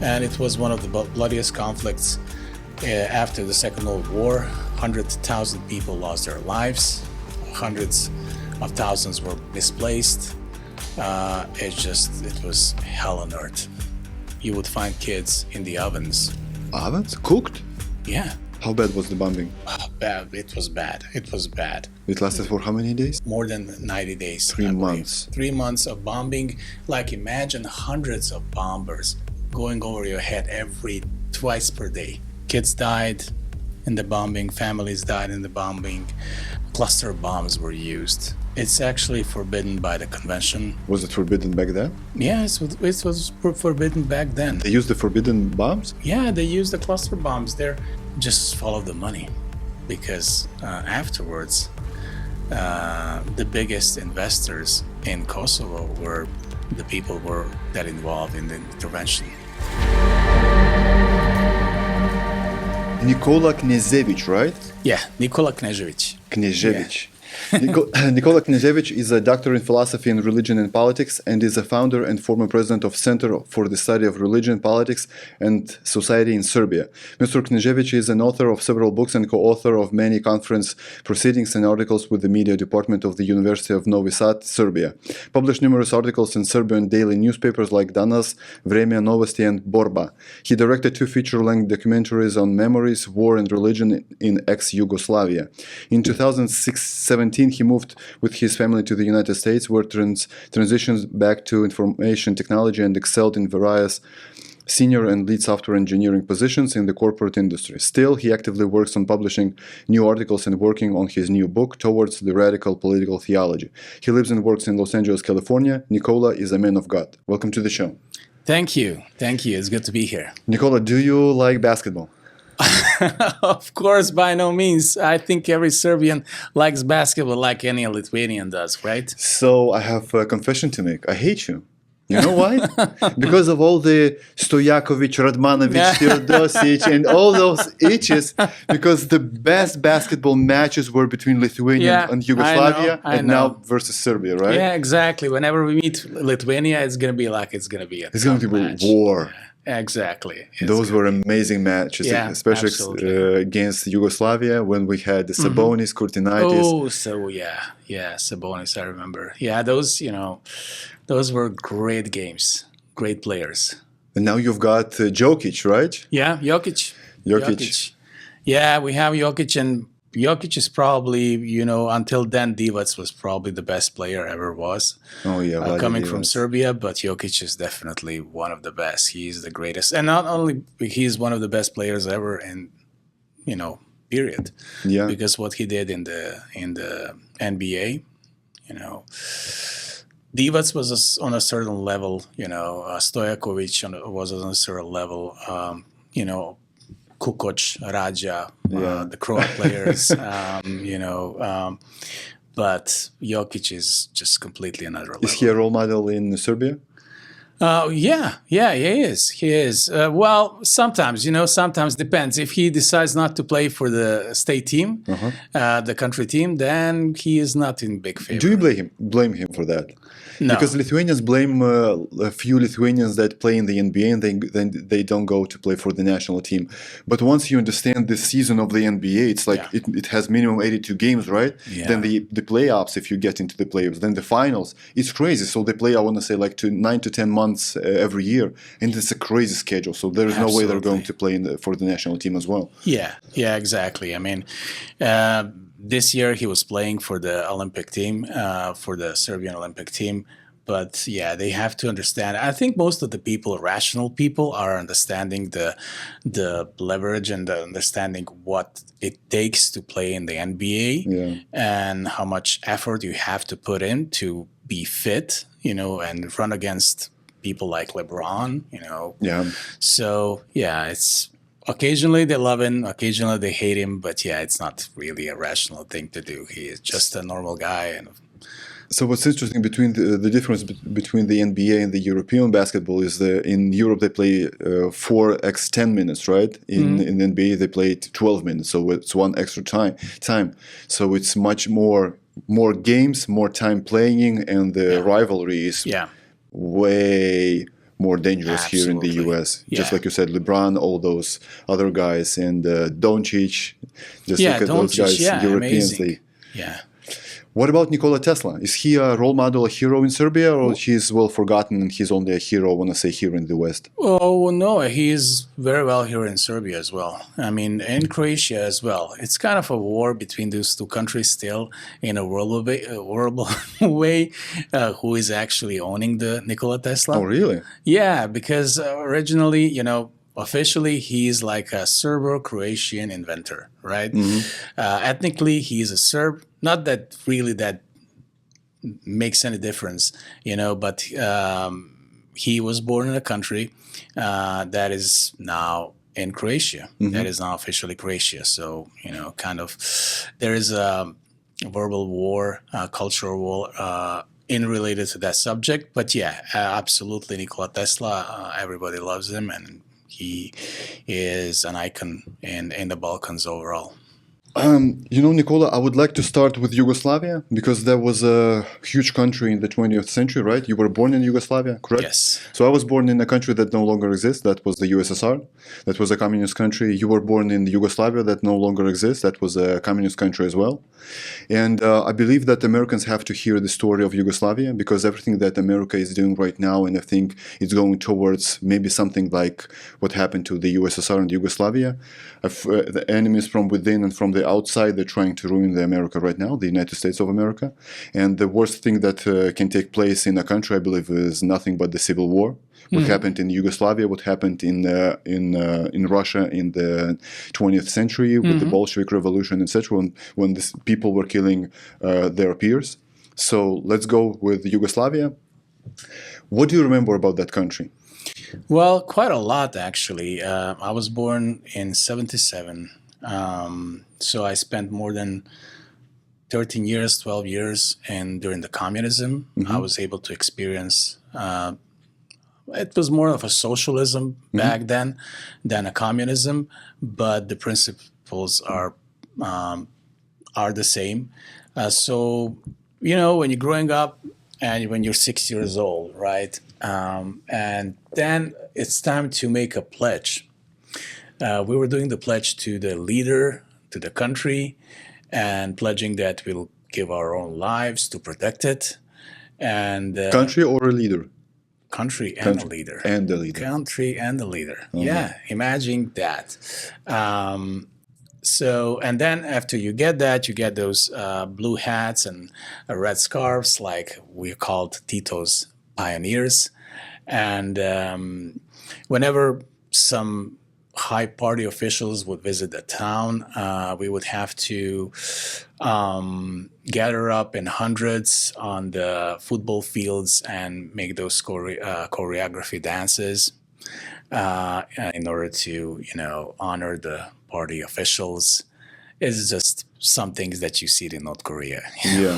and it was one of the bloodiest conflicts after the Second World War. 100,000 people lost their lives, hundreds of thousands were displaced. It was hell on earth. You would find kids in the ovens. Ovens? Cooked? Yeah. How bad was the bombing? Bad. It was bad. It lasted for how many days? More than 90 days. 3 months. 3 months of bombing. Like, imagine hundreds of bombers going over your head twice per day. Kids died in the bombing. Families died in the bombing. Cluster bombs were used. It's actually forbidden by the convention. Was it forbidden back then? Yes, it was forbidden back then. They used the forbidden bombs? Yeah, they used the cluster bombs. They're just follow the money, because afterwards, the biggest investors in Kosovo were the people that involved in the intervention. Nikola Knezevic, right? Yeah, Nikola Knezevic. Knezevic. Nikola Knezevic is a doctor in philosophy and religion and politics and is a founder and former president of Center for the Study of Religion, Politics and Society in Serbia. Mr. Knezevic is an author of several books and co-author of many conference proceedings and articles with the media department of the University of Novi Sad, Serbia. Published numerous articles in Serbian daily newspapers like Danas, Vreme, Novosti and Borba. He directed 2 feature-length documentaries on memories, war and religion in ex-Yugoslavia. In 2017, he moved with his family to the United States, where transitioned back to information technology and excelled in various senior and lead software engineering positions in the corporate industry. Still, he actively works on publishing new articles and working on his new book, Towards the Radical Political Theology. He lives and works in Los Angeles, California. Nikola is a man of God. Welcome to the show. Thank you. It's good to be here. Nikola, do you like basketball? Of course, by no means. I think every Serbian likes basketball like any Lithuanian does, right? So I have a confession to make. I hate you. You know why? Because of all the Stojakovic, Radmanovic, Teodosic, and all those itches. Because the best basketball matches were between Lithuania and Yugoslavia, and now versus Serbia, right? Yeah, exactly. Whenever we meet Lithuania, it's going to be a war. Exactly. Those were amazing matches, especially against Yugoslavia when we had the Sabonis, Kurtinaitis. Oh, so yeah, Sabonis, I remember. Yeah, those were great games, great players. And now you've got Jokic, right? Yeah, Jokic. Yeah, we have Jokic, and Jokic is probably, until then, Divac was probably the best player ever was. Oh, yeah. Coming from Serbia, but Jokic is definitely one of the best. He's the greatest. And not only he's one of the best players ever in, period. Yeah. Because what he did in the NBA, Divac was on a certain level, Stojakovic was on a certain level, Kukoc, Raja, the Croat players, but Jokic is just completely another level. Is he a role model in Serbia? Yeah, he is. Well, sometimes depends. If he decides not to play for the state team, the country team, then he is not in big favor. Do you blame him for that? No. Because Lithuanians blame a few Lithuanians that play in the NBA and they don't go to play for the national team. But once you understand the season of the NBA, it's like it has minimum 82 games, right? Yeah. Then the playoffs, if you get into the playoffs, then the finals, it's crazy. So they play, I want to say, like 9 to 10 months every year. And it's a crazy schedule. So there is no way they're going to play for the national team as well. Yeah, exactly. I mean, this year he was playing for the Olympic team, for the Serbian Olympic team. But yeah, they have to understand. I think most of the people, rational people, are understanding the leverage and the understanding what it takes to play in the NBA and how much effort you have to put in to be fit, and run against people like LeBron, Yeah. So yeah, it's occasionally they love him, occasionally they hate him, but yeah, it's not really a rational thing to do. He is just a normal guy. And so what's interesting between the difference between the NBA and the European basketball is in Europe they play 4x 10 minutes, right? In NBA they play 12 minutes, so it's one extra time. So it's much more games, more time playing, and the rivalry is way more dangerous here in the Absolutely. US. Yeah. Just like you said, LeBron, all those other guys, and Doncic. Just Yeah, look at those Doncic, guys, yeah, Europeans. amazing. Yeah. What about Nikola Tesla? Is he a role model, a hero in Serbia, or he's well forgotten and he's only a hero, I want to say, here in the West? Oh, no, he's very well here in Serbia as well. I mean, in Croatia as well. It's kind of a war between those two countries still in a horrible way. Who is actually owning the Nikola Tesla? Oh, really? Yeah, because originally, officially, he's like a Serbo-Croatian inventor, right? Ethnically, he's a Serb. Not that really that makes any difference, but he was born in a country that is now in Croatia, that is now officially Croatia. So, kind of there is a verbal war, cultural war in related to that subject. But yeah, absolutely, Nikola Tesla, everybody loves him, and he is an icon in the Balkans overall. Nikola, I would like to start with Yugoslavia because that was a huge country in the 20th century, right? You were born in Yugoslavia, correct? Yes. So I was born in a country that no longer exists. That was the USSR. That was a communist country. You were born in Yugoslavia that no longer exists. That was a communist country as well. And I believe that Americans have to hear the story of Yugoslavia because everything that America is doing right now, and I think it's going towards maybe something like what happened to the USSR and Yugoslavia. The enemies from within and from the outside, they're trying to ruin the America right now, the United States of America. And the worst thing that can take place in a country, I believe, is nothing but the civil war. What happened in Yugoslavia, what happened in Russia in the 20th century with the Bolshevik Revolution, etc., when these people were killing their peers. So let's go with Yugoslavia. What do you remember about that country? Well, quite a lot, actually. I was born in 77. So I spent more than 13 years, 12 years, and during the communism, I was able to experience it was more of a socialism back then than a communism, but the principles are the same. So, when you're growing up and when you're 6 years old, right? And then it's time to make a pledge. We were doing the pledge to the leader, to the country, and pledging that we'll give our own lives to protect it. And Country or a leader? Country and the leader. And the leader. Country and the leader. Yeah, imagine that. So, and then after you get that, you get those blue hats and red scarves, like we're called Tito's pioneers. And whenever some high party officials would visit the town, we would have to gather up in hundreds on the football fields and make those choreography dances in order to, honor the party officials. It's just some things that you see in North Korea,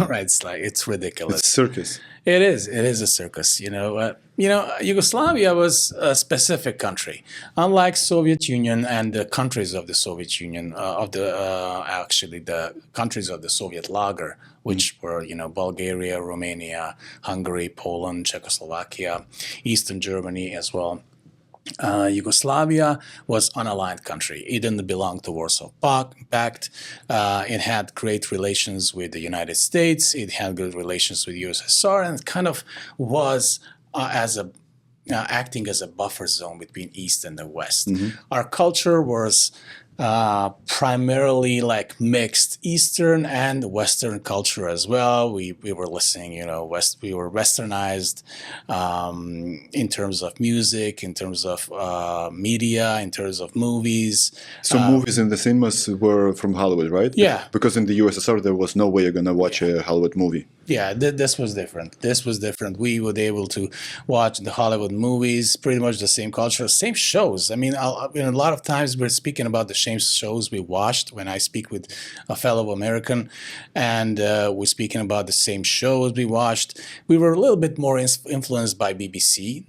right? It's ridiculous. It's circus. It is a circus. Yugoslavia was a specific country, unlike Soviet Union and the countries of the Soviet Union, actually the countries of the Soviet Lager, which were Bulgaria, Romania, Hungary, Poland, Czechoslovakia, Eastern Germany as well. Yugoslavia was an unaligned country. It didn't belong to Warsaw Pact. It had great relations with the United States. It had good relations with USSR, and it kind of was acting as a buffer zone between East and the West. Our culture was primarily like mixed Eastern and Western culture as well. We were listening, we were Westernized in terms of music, in terms of media, in terms of movies. So movies in the cinemas were from Hollywood, right? Yeah. Because in the USSR, there was no way you're going to watch a Hollywood movie. Yeah, this was different. We were able to watch the Hollywood movies, pretty much the same culture, same shows. I mean, a lot of times we're speaking about the same shows we watched when I speak with a fellow American, and we're speaking about the same shows we watched. We were a little bit more influenced by BBC.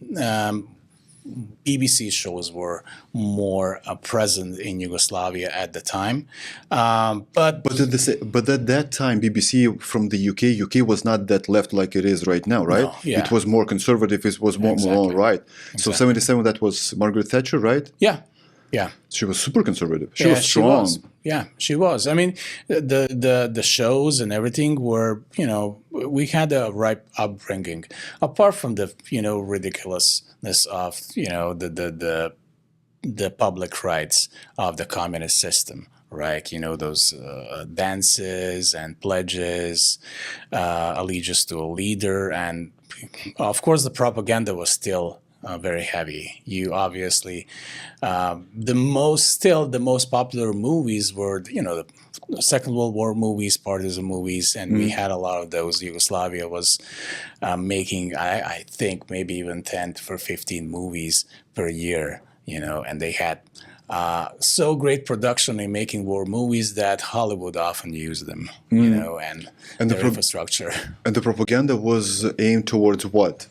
BBC shows were more present in Yugoslavia at the time. But at that time, BBC from the UK was not that left like it is right now, right? No, yeah. It was more conservative. It was more right. So 77, that was Margaret Thatcher, right? Yeah, yeah. She was super conservative. She was strong. She was. I mean, the shows and everything were, we had a ripe upbringing. Apart from the, ridiculousness of, the public rights of the communist system, right? Those dances and pledges, allegiance to a leader, and of course the propaganda was still very heavy. You obviously, the most popular movies were, the Second World War movies, partisan movies, and we had a lot of those. Yugoslavia was making, I think, maybe even 10 or 15 movies per year, and they had so great production in making war movies that Hollywood often used them, and their infrastructure. And the propaganda was aimed towards what?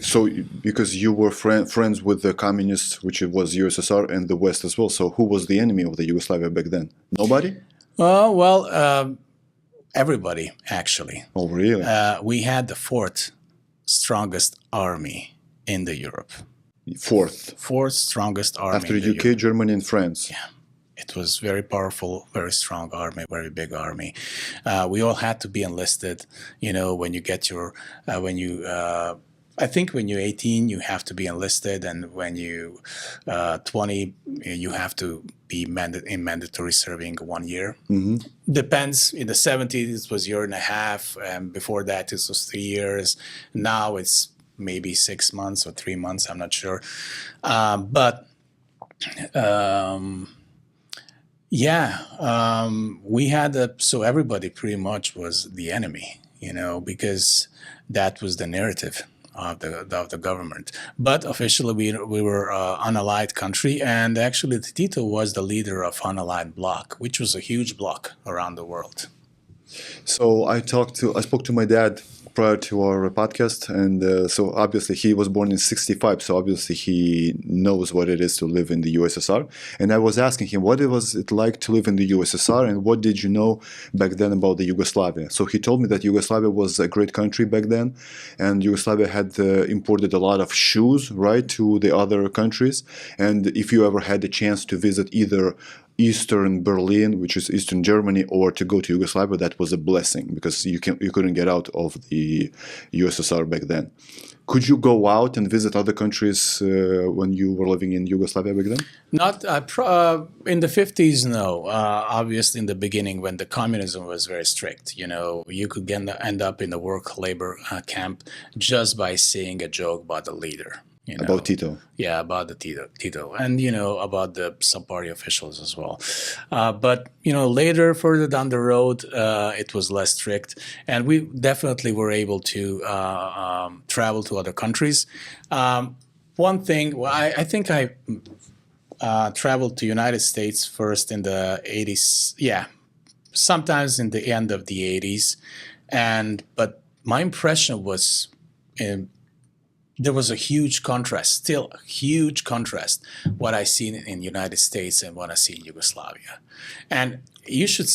So, because you were friends with the communists, which it was USSR and the West as well. So, who was the enemy of the Yugoslavia back then? Nobody? Everybody, actually. Oh, really? We had the fourth strongest army in the Europe. Fourth strongest army after UK, Germany, and France. Yeah. It was very powerful, very strong army, very big army. We all had to be enlisted. When you get your, I think when you're 18, you have to be enlisted, and when you 20, you have to be in mandatory serving 1 year. Depends. In the 70s, it was a year and a half, and before that, it was 3 years. Now it's maybe 6 months or 3 months. I'm not sure, we had so everybody pretty much was the enemy, because that was the narrative of the government. But officially, we were an unallied country, and actually, Tito was the leader of unallied bloc, which was a huge bloc around the world. So I spoke to my dad prior to our podcast, and so obviously he was born in '65, so obviously he knows what it is to live in the USSR. And I was asking him, what was it like to live in the USSR, and what did you know back then about the Yugoslavia? So he told me that Yugoslavia was a great country back then, and Yugoslavia had imported a lot of shoes, right, to the other countries. And if you ever had the chance to visit either Eastern Berlin, which is Eastern Germany, or to go to Yugoslavia, that was a blessing, because you couldn't get out of the USSR back then. Could you go out and visit other countries when you were living in Yugoslavia back then? Not in the 50s, no. Obviously, in the beginning, when the communism was very strict, you could end up in a labor camp just by saying a joke about the leader. About Tito. Yeah, about the Tito. And, about the sub-party officials as well. But, later, further down the road, it was less strict. And we definitely were able to travel to other countries. One thing, I think I traveled to United States first in the 80s. Yeah, sometimes in the end of the 80s. But my impression was there was a huge contrast, still a huge contrast, what I see in the United States and what I see in Yugoslavia. And you should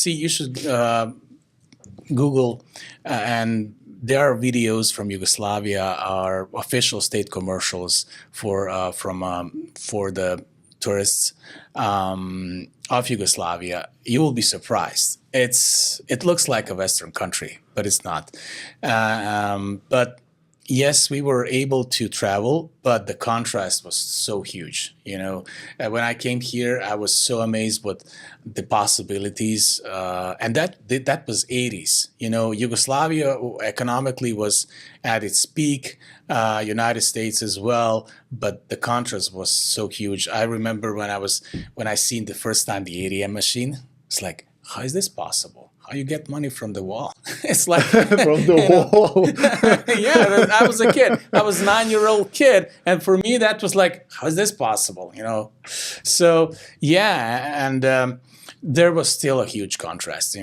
Google, and there are videos from Yugoslavia, are official state commercials for the tourists of Yugoslavia. You will be surprised. It looks like a Western country, but it's not. But yes, we were able to travel, but the contrast was so huge. When I came here, I was so amazed with the possibilities, and that was 80s. Yugoslavia economically was at its peak, United States as well, but the contrast was so huge. I remember when I seen the first time the ATM machine, it's like, how is this possible? How you get money from the wall? It's like from the wall. Yeah, I was a kid. I was a 9-year-old kid, and for me that was like, how is this possible? So yeah, and there was still a huge contrast.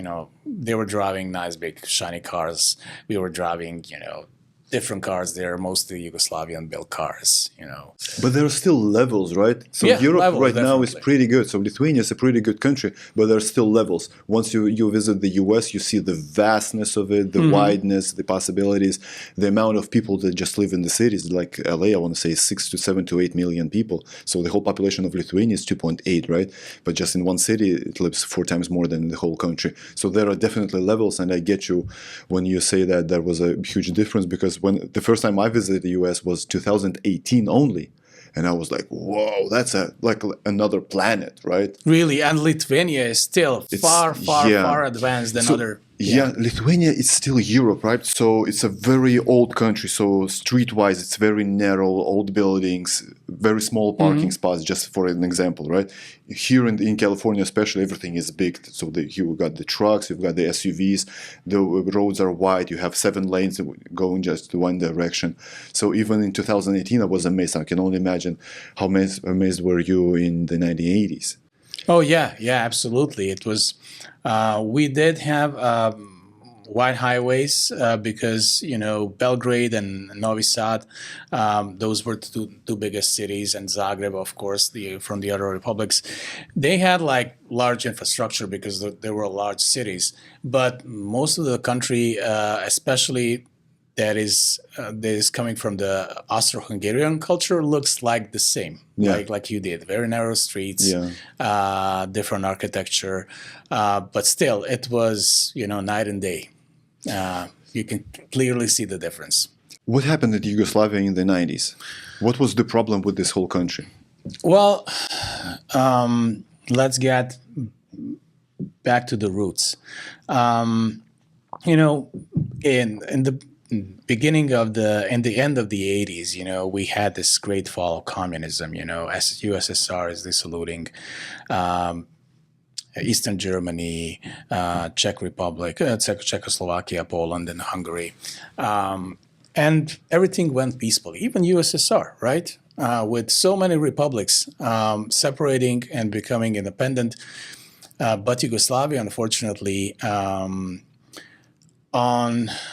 They were driving nice big shiny cars. We were driving different cars. They're mostly Yugoslavian-built cars, you know. But there are still levels, right? So Yeah, Europe levels, right now is definitely. pretty good. So Lithuania is a pretty good country, but there are still levels. Once you visit the US, you see the vastness of it, the wideness, the possibilities, the amount of people that just live in the cities. Like LA, I want to say 6 to 7 to 8 million people. So the whole population of Lithuania is 2.8, right? But just in one city, it lives 4 times more than in the whole country. So there are definitely levels, and I get you when you say that there was a huge difference, because when the first time I visited the US was 2018 only. And I was like, whoa, that's like another planet, right? Really, and Lithuania is still far advanced than other. Yeah, Lithuania is still Europe, right? So it's a very old country. So street-wise, it's very narrow, old buildings, very small parking spots, just for an example, right? Here in California especially, everything is big. So you've got the trucks, you've got the SUVs, the roads are wide, you have 7 lanes going just one direction. So even in 2018, I was amazed. I can only imagine how amazed were you in the 1980s. Oh yeah, absolutely. It was. We did have wide highways because Belgrade and Novi Sad, those were two biggest cities, and Zagreb, of course, from the other republics. They had like large infrastructure because they were large cities. But most of the country, especially that is coming from the Austro-Hungarian culture, looks like the same, like you did. Very narrow streets, different architecture, but still, it was night and day. You can clearly see the difference. What happened in Yugoslavia in the 90s? What was the problem with this whole country? Well, let's get back to the roots. In the beginning of in the end of the 80s, we had this great fall of communism, as USSR is dissoluting, Eastern Germany, Czech Republic, Czechoslovakia, Poland, and Hungary. And everything went peacefully, even USSR, right? With so many republics separating and becoming independent. But Yugoslavia, unfortunately,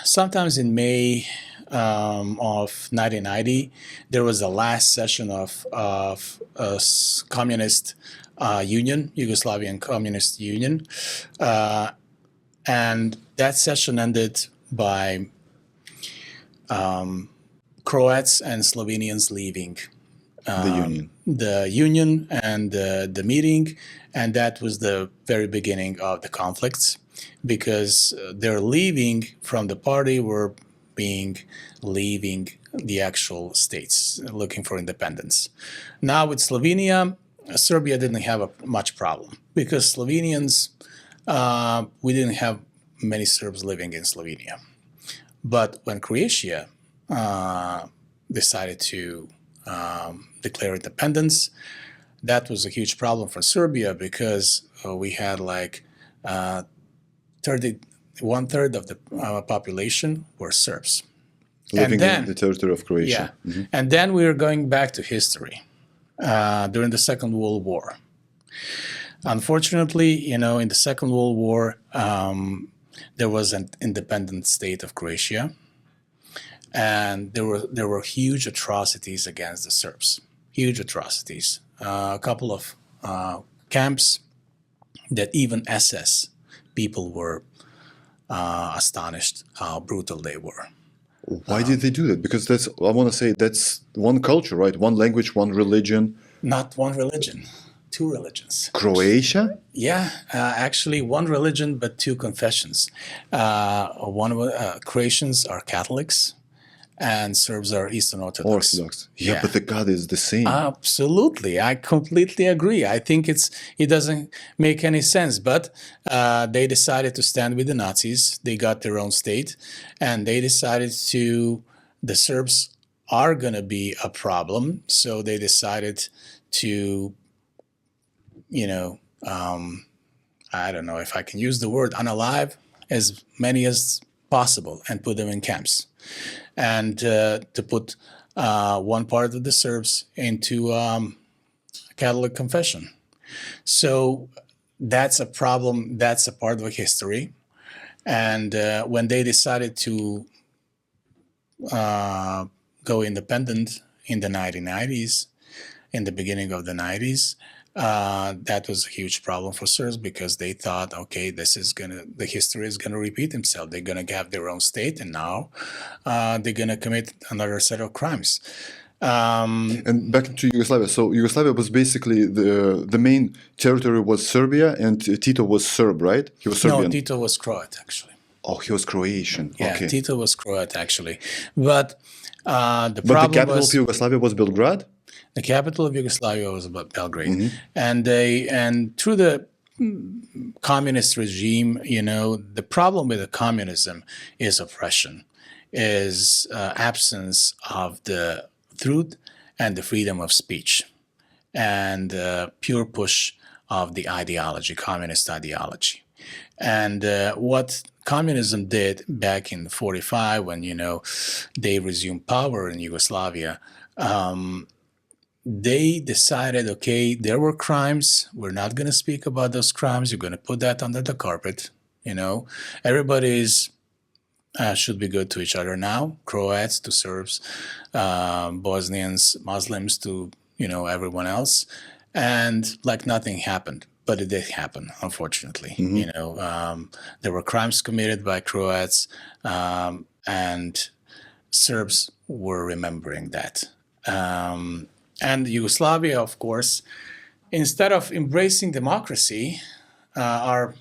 sometimes in May of 1990, there was the last session of communist union, Yugoslavian Communist Union, and that session ended by Croats and Slovenians leaving the union and the meeting, and that was the very beginning of the conflicts. Because they're leaving from the party were leaving the actual states, looking for independence. Now with Slovenia, Serbia didn't have much problem because Slovenians, we didn't have many Serbs living in Slovenia. But when Croatia decided to declare independence, that was a huge problem for Serbia because we had like 1/3 of the population were Serbs. Living in the territory of Croatia. Yeah. And then we are going back to history during the Second World War. Unfortunately, in the Second World War, there was an independent state of Croatia, and there were huge atrocities against the Serbs. Huge atrocities. A couple of camps that even SS people were astonished how brutal they were. Why did they do that? Because I want to say that's one culture, right? One language, one religion. Not one religion, 2 religions. Croatia? Yeah, actually 1 religion, but 2 confessions. Croatians are Catholics, and Serbs are Eastern Orthodox. Yeah, but the God is the same. Absolutely. I completely agree. I think it doesn't make any sense, but they decided to stand with the Nazis. They got their own state, and they decided the Serbs are going to be a problem, so they decided to, I don't know if I can use the word, unalive as many as possible and put them in camps. And to put one part of the Serbs into Catholic confession. So that's a problem. That's a part of history. And when they decided to go independent in the 1990s, in the beginning of the 90s, that was a huge problem for Serbs because they thought, okay, the history is gonna repeat itself. They're gonna have their own state, and now they're gonna commit another set of crimes. And back to Yugoslavia. So Yugoslavia was basically the main territory was Serbia, and Tito was Serb, right? He was Serbian. No, Tito was Croat, actually. Oh, he was Croatian. Yeah, Okay. Tito was Croat, actually. But the But problem the capital was of Yugoslavia was Belgrade? the capital of Yugoslavia was Belgrade, and through the communist regime, the problem with the communism is oppression, is absence of the truth and the freedom of speech, and pure push of the ideology, communist ideology. And what communism did back in 1945, when they resumed power in Yugoslavia, they decided, okay, there were crimes. We're not going to speak about those crimes. You're going to put that under the carpet. Everybody's should be good to each other now. Croats to Serbs, Bosnians, Muslims to everyone else, and like nothing happened. But it did happen, unfortunately. There were crimes committed by Croats, and Serbs were remembering that. And Yugoslavia, of course, instead of embracing democracy, our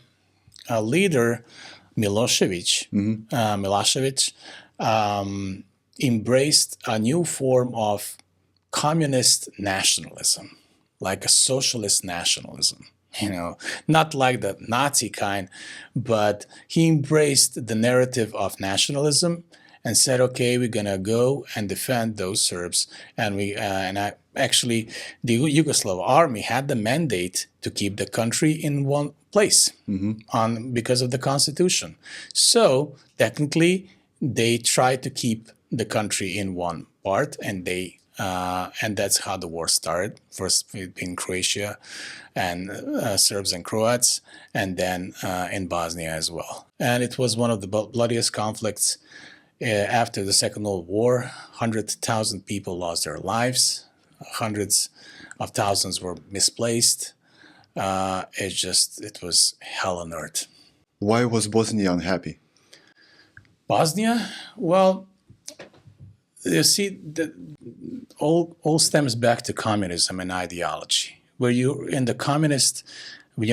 leader, Milosevic, embraced a new form of communist nationalism, like a socialist nationalism. Not like the Nazi kind, but he embraced the narrative of nationalism and said, okay, we're going to go and defend those Serbs. And actually, the Yugoslav army had the mandate to keep the country in one place because of the constitution. So technically, they tried to keep the country in one part, and that's how the war started. First in Croatia and Serbs and Croats, and then in Bosnia as well. And it was one of the bloodiest conflicts after the Second World War. 100,000 people lost their lives. Hundreds of thousands were misplaced. It was hell on earth. Why was Bosnia unhappy? Bosnia? Well, you see, all stems back to communism and ideology. When you're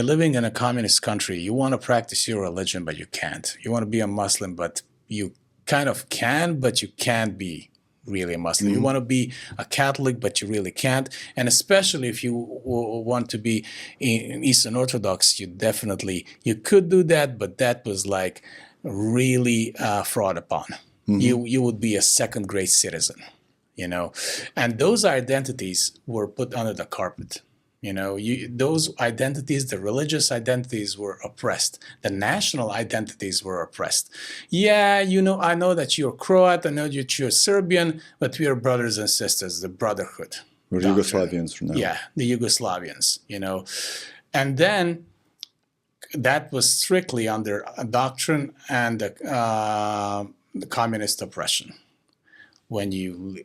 living in a communist country, you want to practice your religion, but you can't. You want to be a Muslim, but you kind of can, but you can't be really a Muslim. You want to be a Catholic, but you really can't. And especially if you want to be in Eastern Orthodox, you could do that, but that was like really fraud upon. You would be a second-grade citizen, and those identities were put under the carpet. Those identities, the religious identities, were oppressed. The national identities were oppressed. Yeah, I know that you're Croat, I know that you're Serbian, but we are brothers and sisters, the brotherhood. We're Yugoslavians from now. Yeah, the Yugoslavians, And then that was strictly under a doctrine and the communist oppression. When you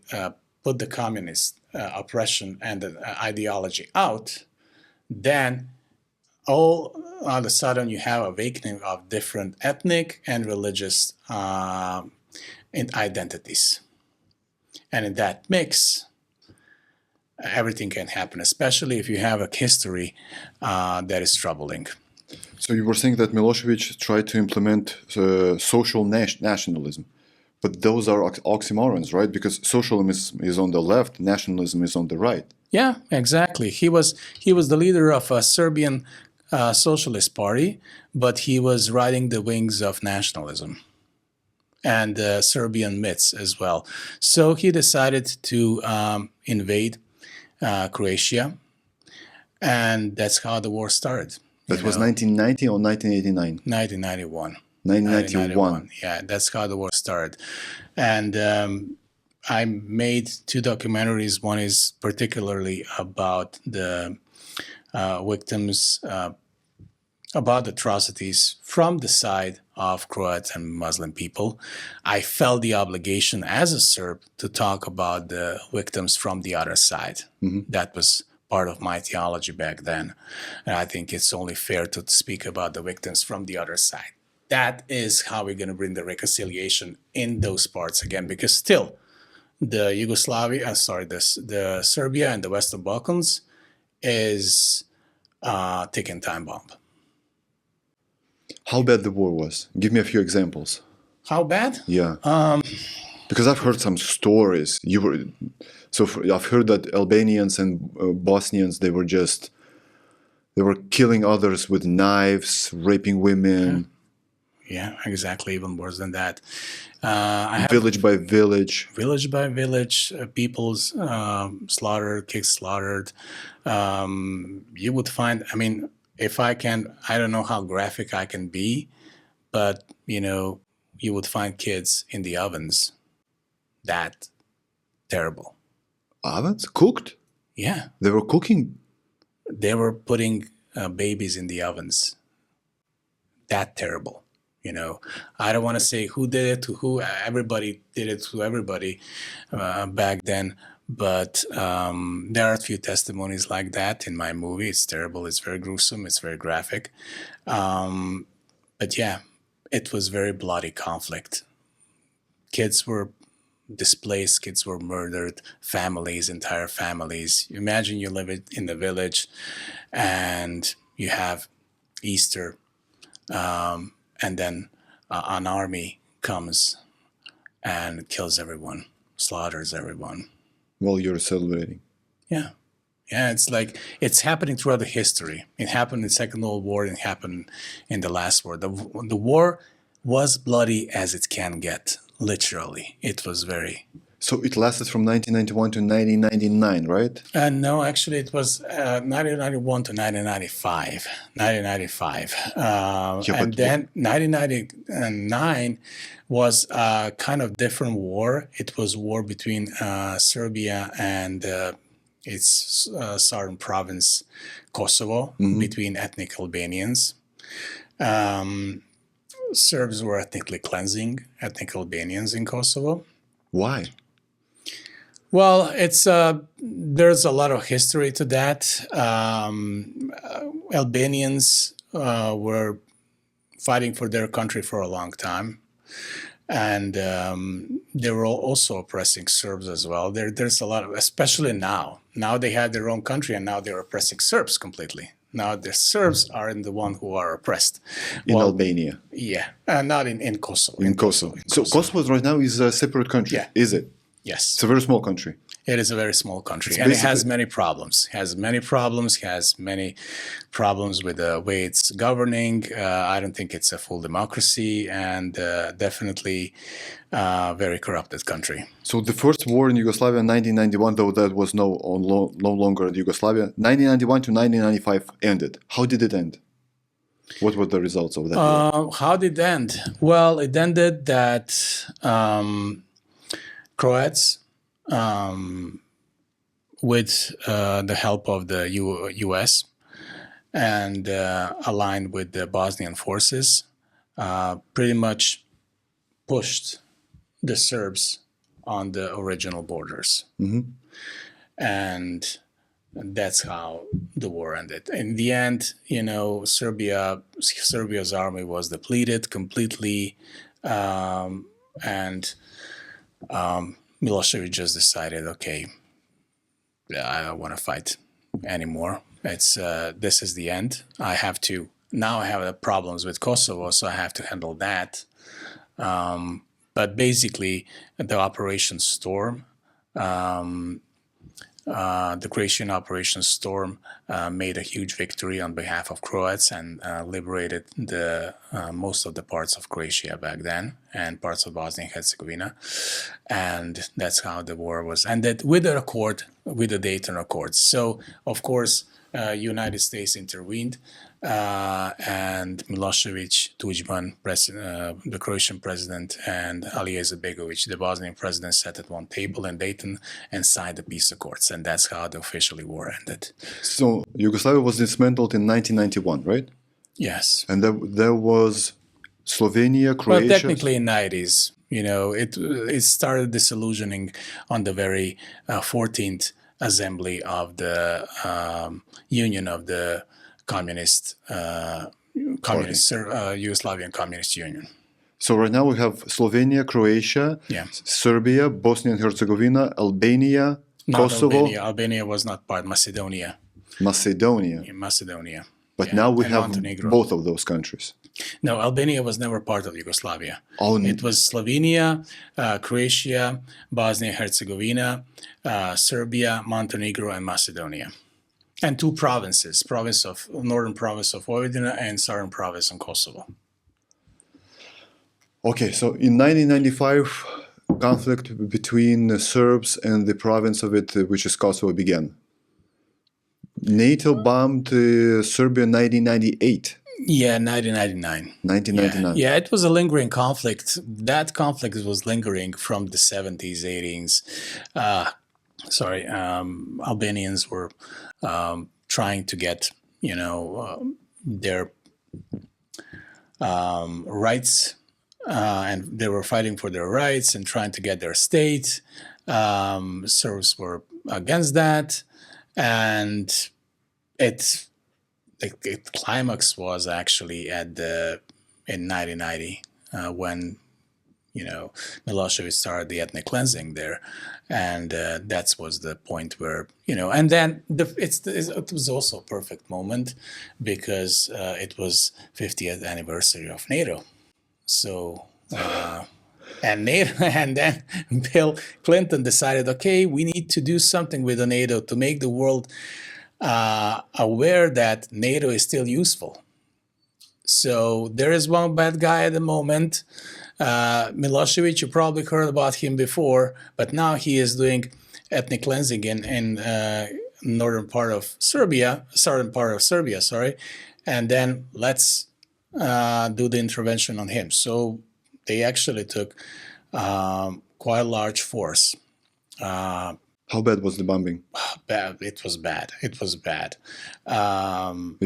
put the communist oppression and the ideology out, then all of a sudden you have a awakening of different ethnic and religious identities. And in that mix, everything can happen, especially if you have a history that is troubling. So you were saying that Milosevic tried to implement social nationalism. But those are oxymorons, right? Because socialism is on the left, nationalism is on the right. Yeah, exactly. He was the leader of a Serbian socialist party, but he was riding the wings of nationalism and Serbian myths as well. So he decided to invade Croatia, and that's how the war started. That was 1990 or 1989? 1991. 1991. Yeah, that's how the war started. And I made two documentaries. One is particularly about the victims about atrocities from the side of Croat and Muslim people, I felt the obligation as a Serb to talk about the victims from the other side. That was part of my theology back then. And I think it's only fair to speak about the victims from the other side. That is how we're going to bring the reconciliation in those parts again, because still the the Serbia and the Western Balkans is a ticking time bomb. How bad the war was? Give me a few examples. How bad? Yeah. Because I've heard some stories. I've heard that Albanians and Bosnians, they were killing others with knives, raping women. Yeah, exactly. Even worse than that. Village by village. Village by village, people's slaughtered, kids slaughtered. You would find, I mean, if I don't know how graphic I can be, but, you would find kids in the ovens. That terrible. Ovens? Cooked? Yeah. They were cooking? They were putting babies in the ovens. That terrible. I don't want to say who did it to who. Everybody did it to everybody back then. But there are a few testimonies like that in my movie. It's terrible. It's very gruesome. It's very graphic. But yeah, it was very bloody conflict. Kids were displaced. Kids were murdered. Entire families. Imagine you live in the village and you have Easter and then an army comes and kills everyone, slaughters everyone. While you're celebrating. Yeah. Yeah, it's happening throughout the history. It happened in the Second World War, and it happened in the last war. The war was bloody as it can get, literally. It was very... So it lasted from 1991 to 1999, right? No, actually it was 1991 to 1995. 1995. And then 1999 was a kind of different war. It was war between Serbia and its southern province, Kosovo, between ethnic Albanians. Serbs were ethnically cleansing ethnic Albanians in Kosovo. Why? Well, there's a lot of history to that. Albanians were fighting for their country for a long time, and they were also oppressing Serbs as well. There's a lot of, especially now. Now they had their own country, and now they're oppressing Serbs completely. Now the Serbs are the one who are oppressed. In Albania? Yeah, not in Kosovo. In Kosovo. So Kosovo right now is a separate country, is it? Yes. It's a very small country. It is a very small country, and it has many problems. Has many problems with the way it's governing. I don't think it's a full democracy, and definitely a very corrupted country. So the first war in Yugoslavia in 1991, though that was no longer Yugoslavia, 1991 to 1995 ended. How did it end? What were the results of that war? How did it end? Well, it ended that Croats, with the help of the U.S. and aligned with the Bosnian forces, pretty much pushed the Serbs on the original borders. And that's how the war ended. In the end, Serbia's army was depleted completely, and Milosevic just decided, okay, I don't want to fight anymore. This is the end. I have problems with Kosovo, so I have to handle that. But basically, the Operation Storm, the Croatian Operation Storm, made a huge victory on behalf of Croats and liberated most of the parts of Croatia back then and parts of Bosnia and Herzegovina. And that's how the war was ended with the Dayton Accords. So, of course, United States intervened, and Milosevic, Tudjman, the Croatian president, and Alija Izetbegovic, the Bosnian president, sat at one table in Dayton and signed the peace accords, and that's how the officially war ended. So Yugoslavia was dismantled in 1991, right? Yes. And there was Slovenia, Well, Croatia. technically in 90s, it started disillusioning on the very 14th assembly of the Union of the Communist Yugoslavian Communist Union. So right now we have Slovenia, Croatia, Yeah. Serbia, Bosnia and Herzegovina, Albania, Not Kosovo, Albania. Albania was not part. Macedonia. Macedonia. In Macedonia. But now we and have Montenegro. both of those countries. No, Albania was never part of Yugoslavia. Oh, It was Slovenia, Croatia, Bosnia and Herzegovina, Serbia, Montenegro, and Macedonia. And two provinces, northern province of Vojvodina and southern province in Kosovo. Okay, so in 1995, conflict between the Serbs and the province of it, which is Kosovo, began. NATO bombed Serbia in 1998. Yeah, 1999. 1999. Yeah, it was a lingering conflict. That conflict was lingering from the 70s, 80s. Albanians were trying to get, their rights, and they were fighting for their rights and trying to get their state. Serbs were against that, and the climax was actually in 1990 when Milosevic started the ethnic cleansing there, and that was the point where and then it was also a perfect moment because it was 50th anniversary of NATO, so. And NATO, and then Bill Clinton decided, okay, we need to do something with the NATO to make the world aware that NATO is still useful. So there is one bad guy at the moment, Milosevic. You probably heard about him before, but now he is doing ethnic cleansing in southern part of Serbia, and then let's do the intervention on him. So they actually took quite a large force. How bad was the bombing? Bad. It was bad. It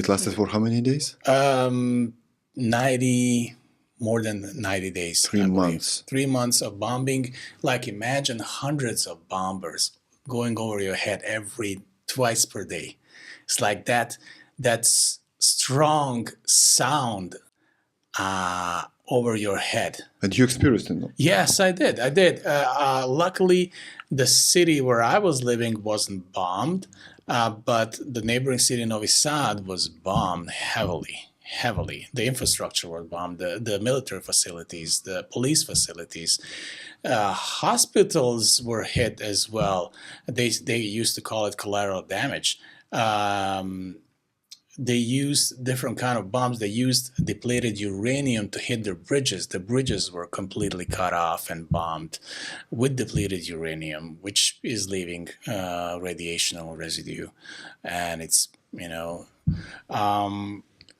lasted for how many days? 90, more than 90 days. 3 months. 3 months of bombing. Like imagine hundreds of bombers going over your head twice per day. It's like that's strong sound over your head. And you experienced it, no? Yes, I did. Luckily, the city where I was living wasn't bombed, but the neighboring city, Novi Sad, was bombed heavily. The infrastructure was bombed, the military facilities, the police facilities. Hospitals were hit as well. They used to call it collateral damage. They used different kind of bombs. They used depleted uranium to hit their bridges. The bridges were completely cut off and bombed with depleted uranium, which is leaving radiational residue. And it's,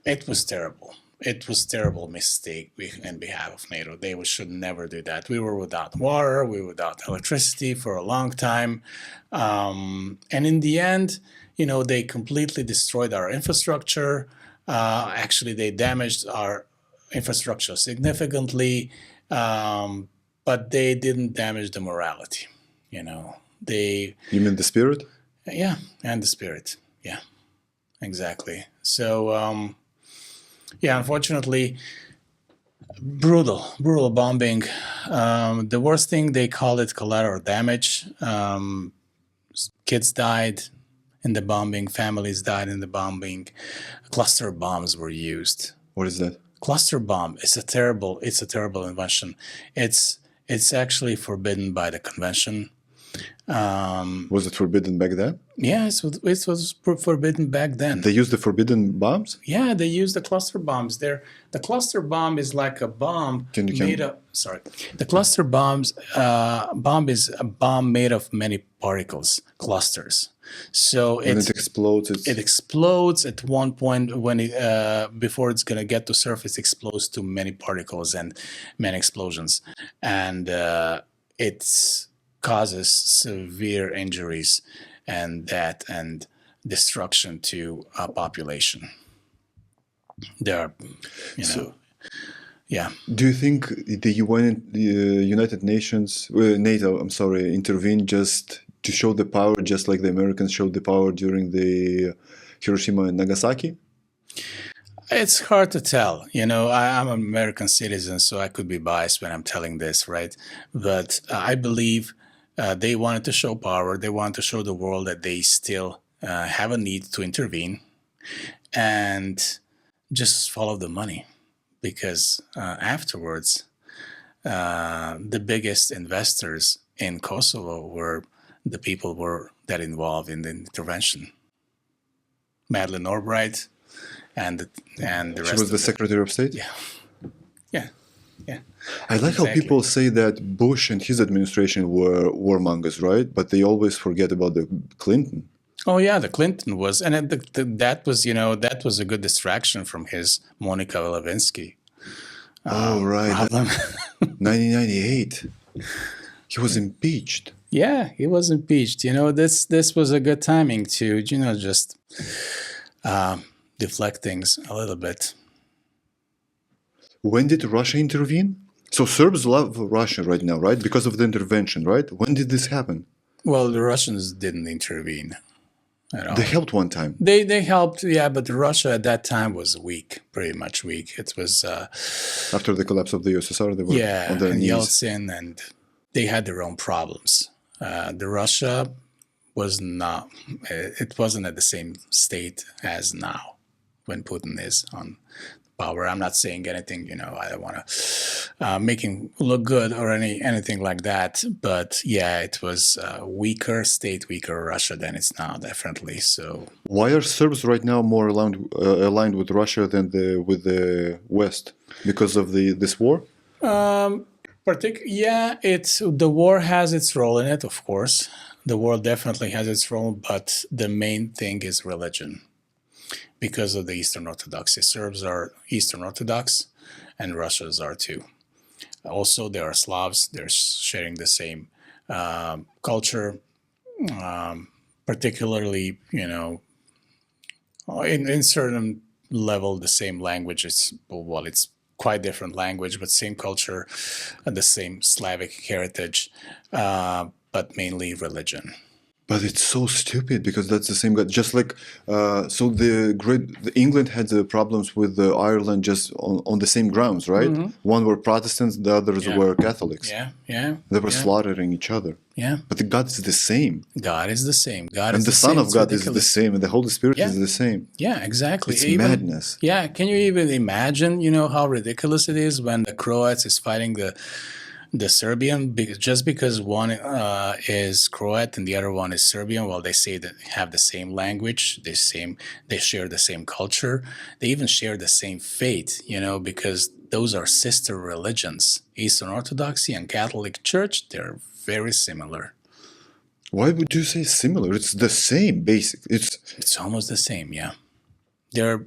it was terrible. It was a terrible mistake in behalf of NATO. They should never do that. We were without water. We were without electricity for a long time. And in the end, they completely destroyed our infrastructure. Actually, they damaged our infrastructure significantly, but they didn't damage the morality. You mean the spirit? Yeah, and the spirit. Yeah, exactly. So, unfortunately, brutal bombing. The worst thing, they call it collateral damage. Kids died in the bombing, families died in the bombing. Cluster bombs were used. What is that? Cluster bomb. It's a terrible invention. It's actually forbidden by the convention. Was it forbidden back then? Yeah, it was forbidden back then. They used the forbidden bombs? Yeah, they used the cluster bombs. The cluster bomb is like a bomb made of. Sorry, the cluster bomb is a bomb made of many particles, clusters. So when it explodes, it explodes at one point when before it's gonna get to surface, explodes to many particles and many explosions, and it causes severe injuries and death and destruction to a population. There are, So, yeah. do you think the UN, the United Nations, NATO, I'm sorry, intervened just to show the power, just like the Americans showed the power during the Hiroshima and Nagasaki? It's hard to tell. I'm an American citizen, so I could be biased when I'm telling this, right? But I believe they wanted to show power. They wanted to show the world that they still have a need to intervene and just follow the money. Because afterwards, the biggest investors in Kosovo were the people that involved in the intervention. Madeleine Albright and the She rest was the of Secretary of State? yeah, yeah, yeah. I like how Exactly. people say that Bush and his administration were warmongers, right? But they always forget about the Clinton. Oh yeah, the Clinton was, and that was that was a good distraction from his Monica Lewinsky Oh, right. problem. 1998. He was impeached. Yeah, he was impeached. This was a good timing to just deflect things a little bit. When did Russia intervene? So Serbs love Russia right now, right? Because of the intervention, right? When did this happen? Well, the Russians didn't intervene at all. They helped one time. They helped, yeah, but Russia at that time was weak, pretty much weak. It was After the collapse of the USSR, they were on their and knees. Yeltsin, and they had their own problems. The Russia was not, it wasn't at the same state as now when Putin is on power. I'm not saying anything, I don't want to make him look good or anything like that. But yeah, it was weaker Russia than it's now, definitely. So Why are Serbs right now more aligned with Russia than with the West? Because of this war? yeah, the war has its role in it, of course. The war definitely has its role, but the main thing is religion. Because of the Eastern Orthodoxy. Serbs are Eastern Orthodox, and Russians are too. Also, they are Slavs. They're sharing the same culture, particularly, in certain level, the same language. It's quite different language, but same culture, the same Slavic heritage, but mainly religion. But it's so stupid because that's the same guy. Just like so, the England had the problems with Ireland just on the same grounds, right? One were Protestants, the others were Catholics. Yeah. They were slaughtering each other. Yeah. But the God is the same. God is the same. And the Son of God is the same, and the Holy Spirit is the same. Yeah, exactly. It's madness. Yeah. Can you even imagine, how ridiculous it is when the Croats is fighting the Serbian, just because one is Croat and the other one is Serbian? Well, they say that they have the same language, they share the same culture, they even share the same faith, because those are sister religions. Eastern Orthodoxy and Catholic Church, they're very similar. Why would you say similar? It's the same, basically. It's almost the same, yeah. They're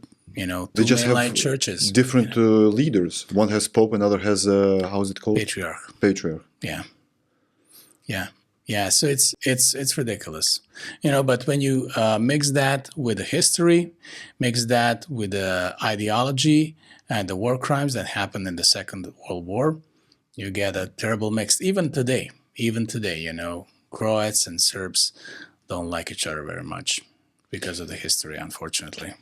they just mainline have churches, different leaders. One has Pope, another has how is it called? Patriarch. Yeah. So it's ridiculous, But when you mix that with the history, mix that with the ideology and the war crimes that happened in the Second World War, you get a terrible mix. Even today, Croats and Serbs don't like each other very much because of the history, unfortunately.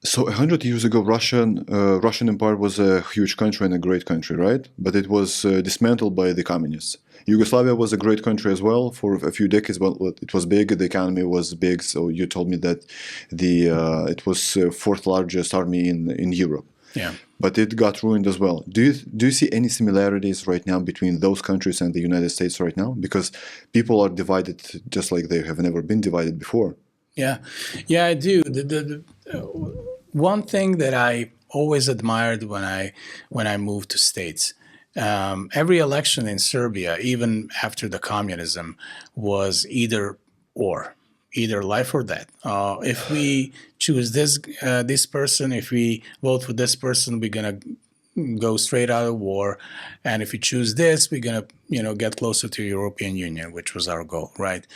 So 100 years ago, Russian Empire was a huge country and a great country, right? But it was dismantled by the communists. Yugoslavia was a great country as well for a few decades, but it was big. The economy was big. So you told me that it was fourth largest army in Europe. Yeah. But it got ruined as well. Do you see any similarities right now between those countries and the United States right now? Because people are divided just like they have never been divided before. Yeah, I do. The one thing that I always admired when I moved to States, every election in Serbia, even after the communism, was either life or death. If we choose this person, if we vote for this person, we're gonna go straight out of war, and if we choose this, we're gonna get closer to European Union, which was our goal, right?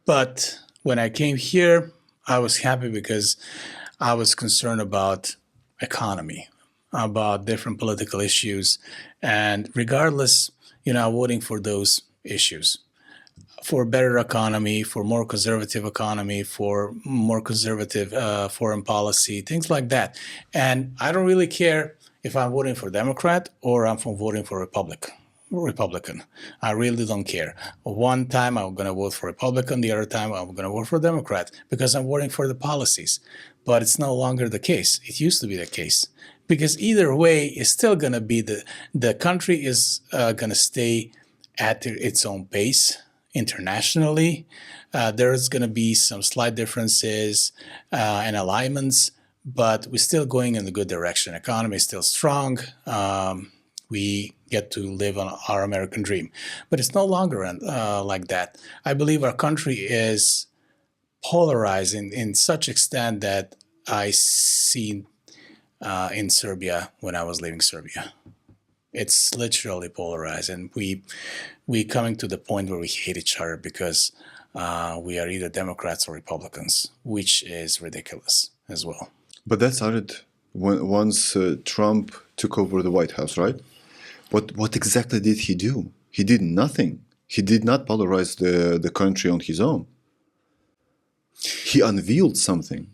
But when I came here, I was happy because I was concerned about economy, about different political issues, and regardless, I'm voting for those issues, for a better economy, for more conservative economy, for more conservative foreign policy, things like that. And I don't really care if I'm voting for Democrat or I'm voting for Republican. I really don't care. One time I'm going to vote for Republican, the other time I'm going to vote for Democrat because I'm voting for the policies. But it's no longer the case. It used to be the case. Because either way, it's still going to be the country is going to stay at its own pace internationally. There's going to be some slight differences and alignments, but we're still going in the good direction. Economy is still strong. We get to live on our American dream. But it's no longer like that. I believe our country is polarized in such extent that I see in Serbia when I was leaving Serbia. It's literally polarized, and we coming to the point where we hate each other because we are either Democrats or Republicans, which is ridiculous as well. But that started once Trump took over the White House, right? What exactly did he do? He did nothing. He did not polarize the country on his own. He unveiled something,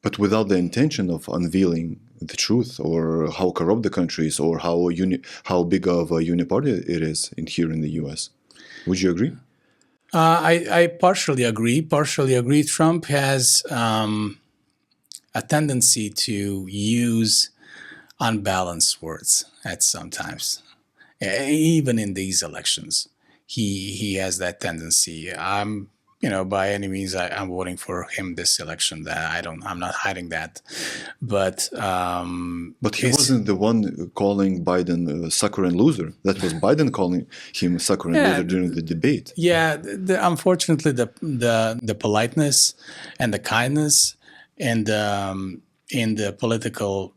but without the intention of unveiling the truth or how corrupt the country is or how big of a uniparty it is here in the U.S. Would you agree? I partially agree. Trump has a tendency to use unbalanced words at sometimes, even in these elections. He has that tendency. By any means, I'm voting for him this election. I'm not hiding that, but he wasn't the one calling Biden sucker and loser. That was Biden calling him sucker and loser during the debate. Yeah, unfortunately, the politeness and the kindness and in the political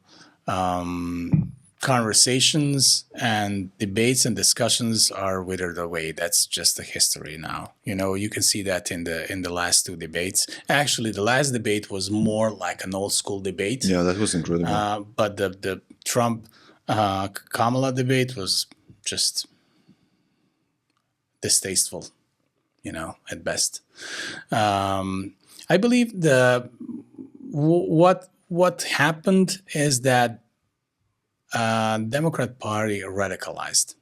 conversations and debates and discussions are withered away. That's just the history now. You can see that in the last two debates. Actually, the last debate was more like an old school debate. Yeah, that was incredible. But the Trump Kamala debate was just distasteful, at best. I believe what happened is that Democrat Party radicalized,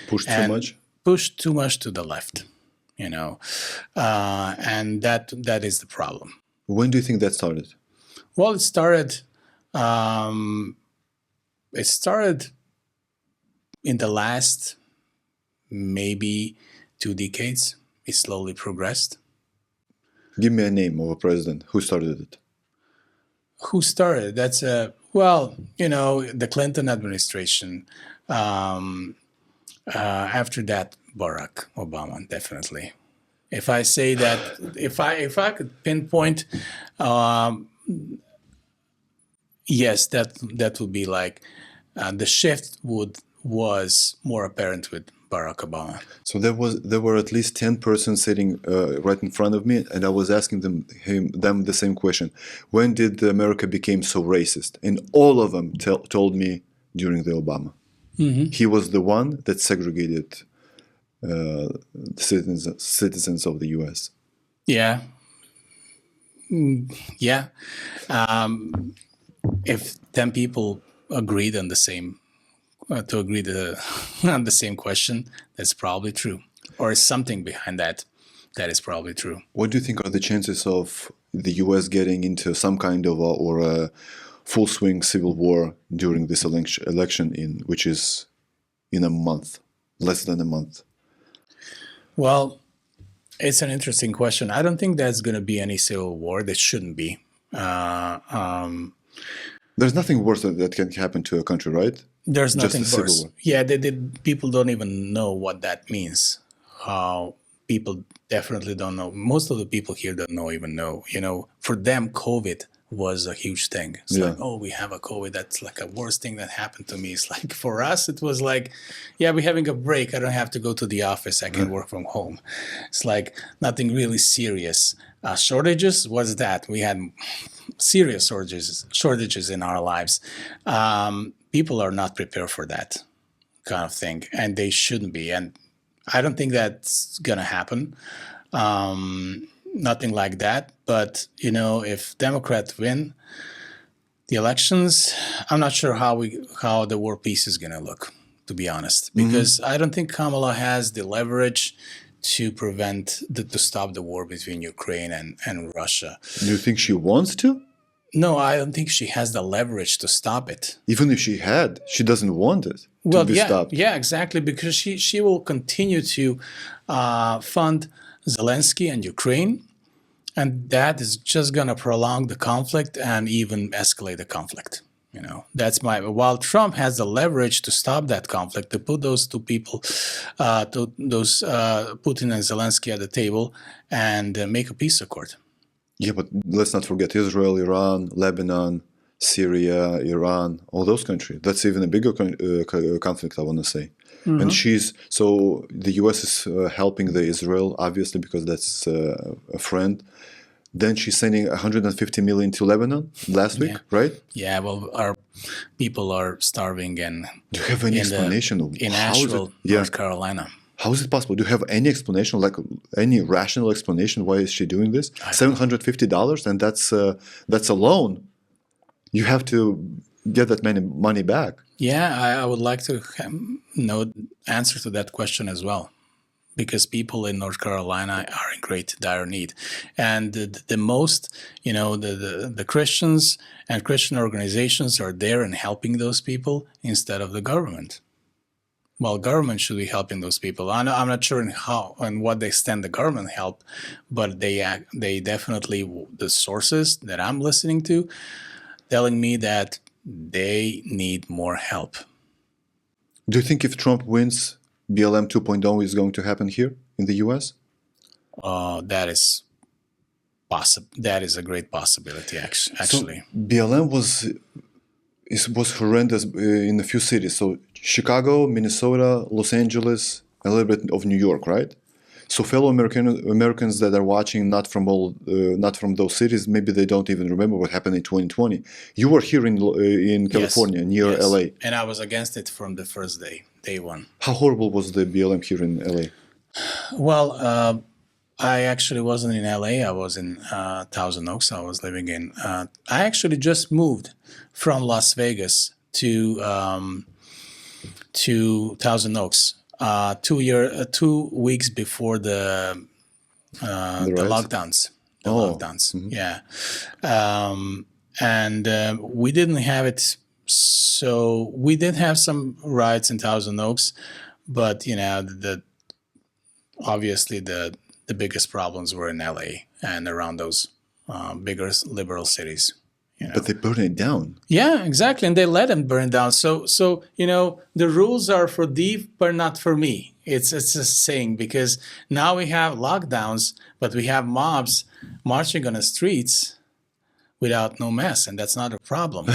pushed too much to the left, and that is the problem. When do you think that started? Well, it started in the last maybe 2 decades. It slowly progressed. Give me a name of a president who started it. Who started? That's the Clinton administration. After that, Barack Obama, definitely. If I say that, if I could pinpoint, yes, that would be like the shift was more apparent with Barack Obama. So there were at least 10 persons sitting right in front of me, and I was asking them the same question: when did America became so racist? And all of them told me during the Obama. Mm-hmm. He was the one that segregated citizens of the U.S. Yeah. Yeah. If 10 people agreed on the same on the same question, that's probably true. Or something behind that is probably true. What do you think are the chances of the U.S. getting into some kind of a full swing civil war during this election, which is in a month, less than a month? Well, it's an interesting question. I don't think there's going to be any civil war. There shouldn't be. There's nothing worse that can happen to a country, right? There's nothing worse. Yeah, people don't even know what that means. People definitely don't know. Most of the people here don't even know. For them, COVID was a huge thing. It's like, oh, we have a COVID. That's like a worst thing that happened to me. It's like, for us, it was like, yeah, we're having a break. I don't have to go to the office. I can work from home. It's like nothing really serious. Shortages, what's that? We had serious shortages in our lives. People are not prepared for that kind of thing, and they shouldn't be. And I don't think that's going to happen. Nothing like that. But, if Democrats win the elections, I'm not sure how the world peace is going to look, to be honest, because I don't think Kamala has the leverage to to stop the war between Ukraine and Russia. Do you think she wants to? No, I don't think she has the leverage to stop it. Even if she had, she doesn't want it to be stopped. Yeah, exactly, because she will continue to fund Zelensky and Ukraine, and that is just going to prolong the conflict and even escalate the conflict. That's while Trump has the leverage to stop that conflict, to put those two people, Putin and Zelensky at the table and make a peace accord. Yeah, but let's not forget Israel, Iran, Lebanon, Syria, Iran, all those countries. That's even a bigger conflict, I want to say. And the U.S. is helping the Israel, obviously, because that's a friend. Then she's sending 150 million to Lebanon last week, right? Yeah, well, our people are starving, and do you have any explanation in Asheville, North Carolina? How is it possible? Do you have any explanation, like any rational explanation? Why is she doing this? $750, and that's a loan. You have to get that money back. Yeah, I would like to know answer to that question as well, because people in North Carolina are in great dire need, and the most, the Christians and Christian organizations are there and helping those people instead of the government. Well, government should be helping those people. I'm not sure in how and what extent the government help, but they definitely, the sources that I'm listening to, telling me that they need more help. Do you think if Trump wins, BLM 2.0 is going to happen here in the U.S.? That is possible. That is a great possibility, actually. So BLM was horrendous in a few cities. So Chicago, Minnesota, Los Angeles, a little bit of New York, right? So fellow Americans that are watching, not from those cities, maybe they don't even remember what happened in 2020. You were here in California, near LA, and I was against it from the first day one. How horrible was the BLM here in LA? Well, I actually wasn't in LA. I was in Thousand Oaks. I was living in. I actually just moved from Las Vegas to Thousand Oaks. 2 weeks before the lockdowns. Yeah. And we didn't have it. So we did have some riots in Thousand Oaks, but obviously the biggest problems were in LA and around those bigger liberal cities. But they burned it down. Yeah, exactly, and they let them burn down. So the rules are for thee, but not for me. It's a saying, because now we have lockdowns, but we have mobs marching on the streets without no mess, and that's not a problem.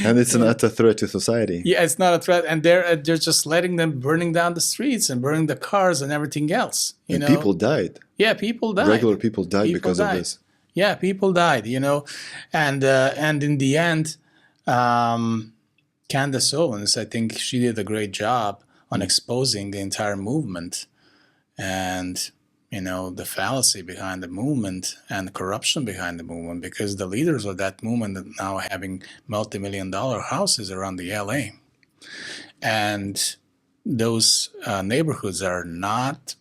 And it's not a threat to society. Yeah, it's not a threat, and they're just letting them burning down the streets and burning the cars and everything else. And people died. Yeah, people died. Regular people died because of this. Yeah, people died, and in the end, Candace Owens, I think she did a great job on exposing the entire movement and, the fallacy behind the movement and corruption behind the movement, because the leaders of that movement are now having multi-million-dollar houses around the LA. And those neighborhoods are not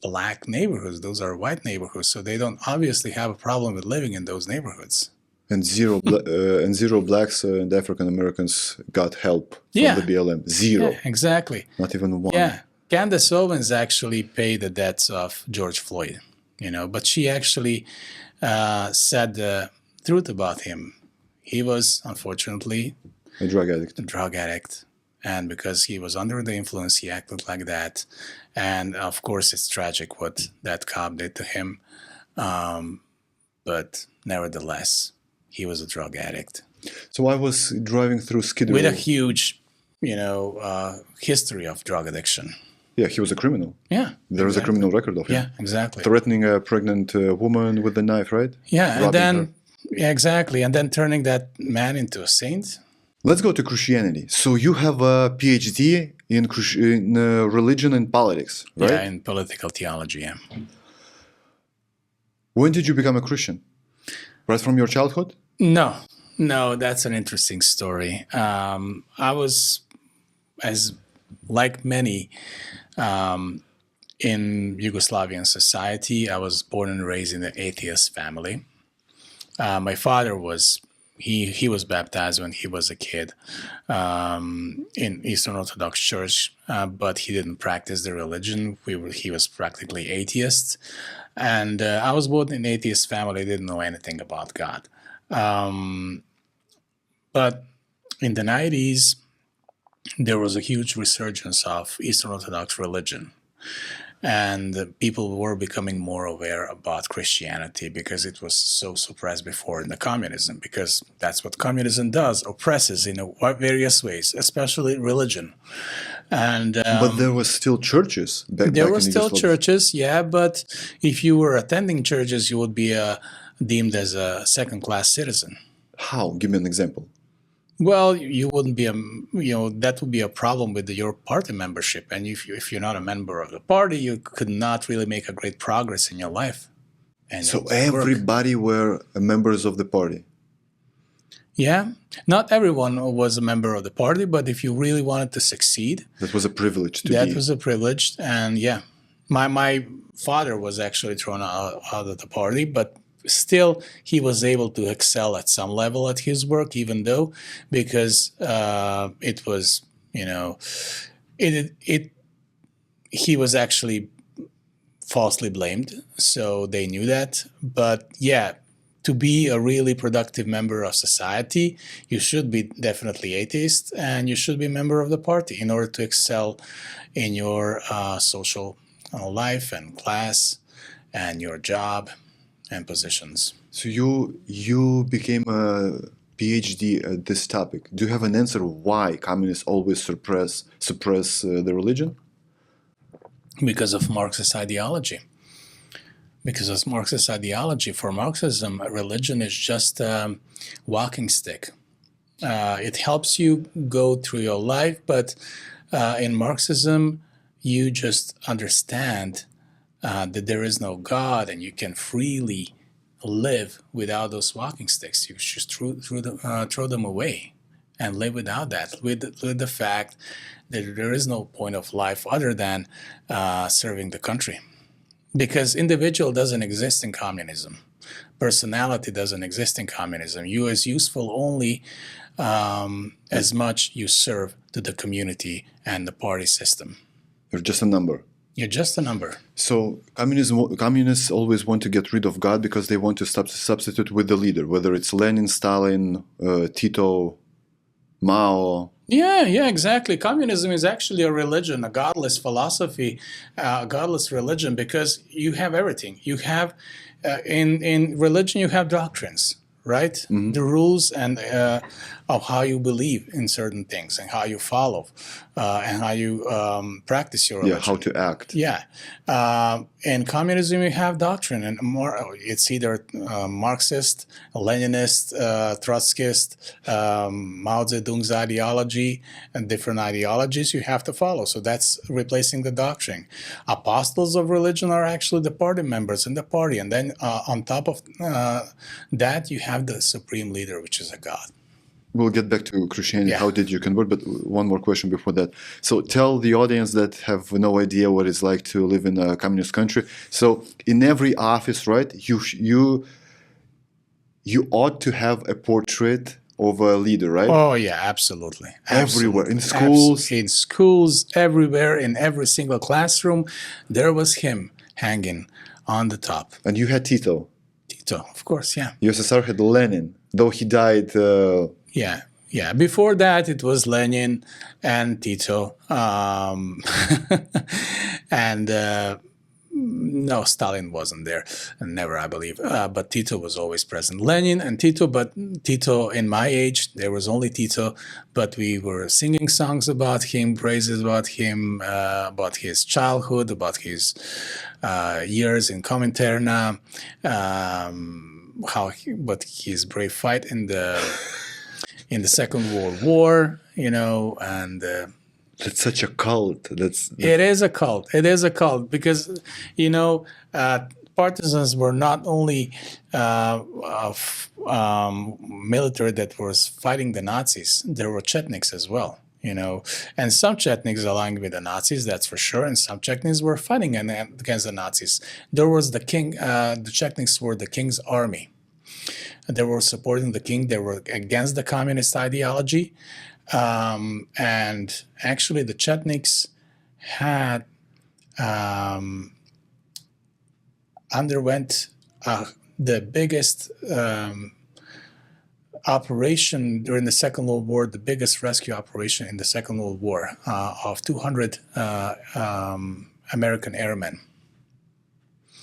Black neighborhoods. Those are white neighborhoods. So they don't obviously have a problem with living in those neighborhoods. And zero Blacks and African Americans got help from the BLM. Zero. Yeah, exactly. Not even one. Yeah. Candace Owens actually paid the debts of George Floyd, but she actually said the truth about him. He was, unfortunately, a drug addict. And because he was under the influence, he acted like that. And of course, it's tragic what that cop did to him. But nevertheless, he was a drug addict. So I was driving through Skid Row. With a huge, history of drug addiction. Yeah, he was a criminal. Yeah. There is a criminal record of him. Yeah, exactly. Threatening a pregnant woman with a knife, right? Yeah, and Robbing then, her. yeah, exactly. And then turning that man into a saint. Let's go to Christianity. So you have a PhD in religion and politics, right? Yeah, in political theology, yeah. When did you become a Christian? Right from your childhood? No, that's an interesting story. I was, as like many in Yugoslavian society, I was born and raised in an atheist family. My father was, he was baptized when he was a kid in Eastern Orthodox Church, but he didn't practice the religion. He was practically atheist. And I was born in an atheist family, didn't know anything about God. But in the 90s, there was a huge resurgence of Eastern Orthodox religion. And people were becoming more aware about Christianity because it was so suppressed before in the communism, because that's what communism does, oppresses in various ways, especially religion. And but there was still churches back there were in still Yugoslavia. churches, yeah, but if you were attending churches, you would be deemed as a second-class citizen. How? Give me an example. Well, you wouldn't be that would be a problem with your party membership. And if you're not a member of the party, you could not really make a great progress in your life. And So work. everybody were members of the party. Yeah, not everyone was a member of the party, but if you really wanted to succeed, That was a privilege to that be. was a privilege. And yeah, my father was actually thrown out of the party, but still he was able to excel at some level at his work, even though, because it was, he was actually falsely blamed, so they knew that. But yeah, to be a really productive member of society, you should be definitely atheist, and you should be a member of the party in order to excel in your social life and class and your job and positions. So you became a PhD at this topic. Do you have an answer why communists always suppress the religion? Because of Marxist ideology. Because of Marxist ideology, for Marxism, religion is just a walking stick. It helps you go through your life, but in Marxism, you just understand that there is no God, and you can freely live without those walking sticks. You just throw them away and live without that, with the fact that there is no point of life other than serving the country. Because individual doesn't exist in communism. Personality doesn't exist in communism. You is useful only as much you serve to the community and the party system. You're just a number. You're just a number. So communists always want to get rid of God because they want to substitute with the leader, whether it's Lenin, Stalin, Tito, Mao. Yeah, exactly. Communism is actually a religion, a godless philosophy, a godless religion, because you have everything. You have, in religion, you have doctrines, right? Mm-hmm. The rules and of how you believe in certain things and how you follow and how you practice your religion. Yeah, how to act. Yeah. In communism, you have doctrine, and it's either Marxist, Leninist, Trotskyist, Mao Zedong's ideology, and different ideologies you have to follow. So that's replacing the doctrine. Apostles of religion are actually the party members in the party. And then on top of that, you have the supreme leader, which is a God. We'll get back to Christianity. Yeah. How did you convert? But one more question before that. So tell the audience that have no idea what it's like to live in a communist country. So in every office, right, you ought to have a portrait of a leader, right? Oh yeah, absolutely. Everywhere, in schools. In schools, everywhere, in every single classroom, there was him hanging on the top. And you had Tito. Tito, of course, yeah. USSR had Lenin, though he died. Yeah. Before that, it was Lenin and Tito, and No, Stalin wasn't there, never, I believe. But Tito was always present. Lenin and Tito, but Tito, in my age, there was only Tito, but we were singing songs about him, praises about him, about his childhood, about his years in Comintern, but his brave fight in the Second World War, and. That's such a cult. It is a cult. It is a cult because, partisans were not only military that was fighting the Nazis. There were Chetniks as well, and some Chetniks aligned with the Nazis, that's for sure, and some Chetniks were fighting against the Nazis. There was the king. The Chetniks were the king's army. They were supporting the king. They were against the communist ideology. And actually, the Chetniks had underwent the biggest operation during the Second World War, the biggest rescue operation in the Second World War of 200 American airmen.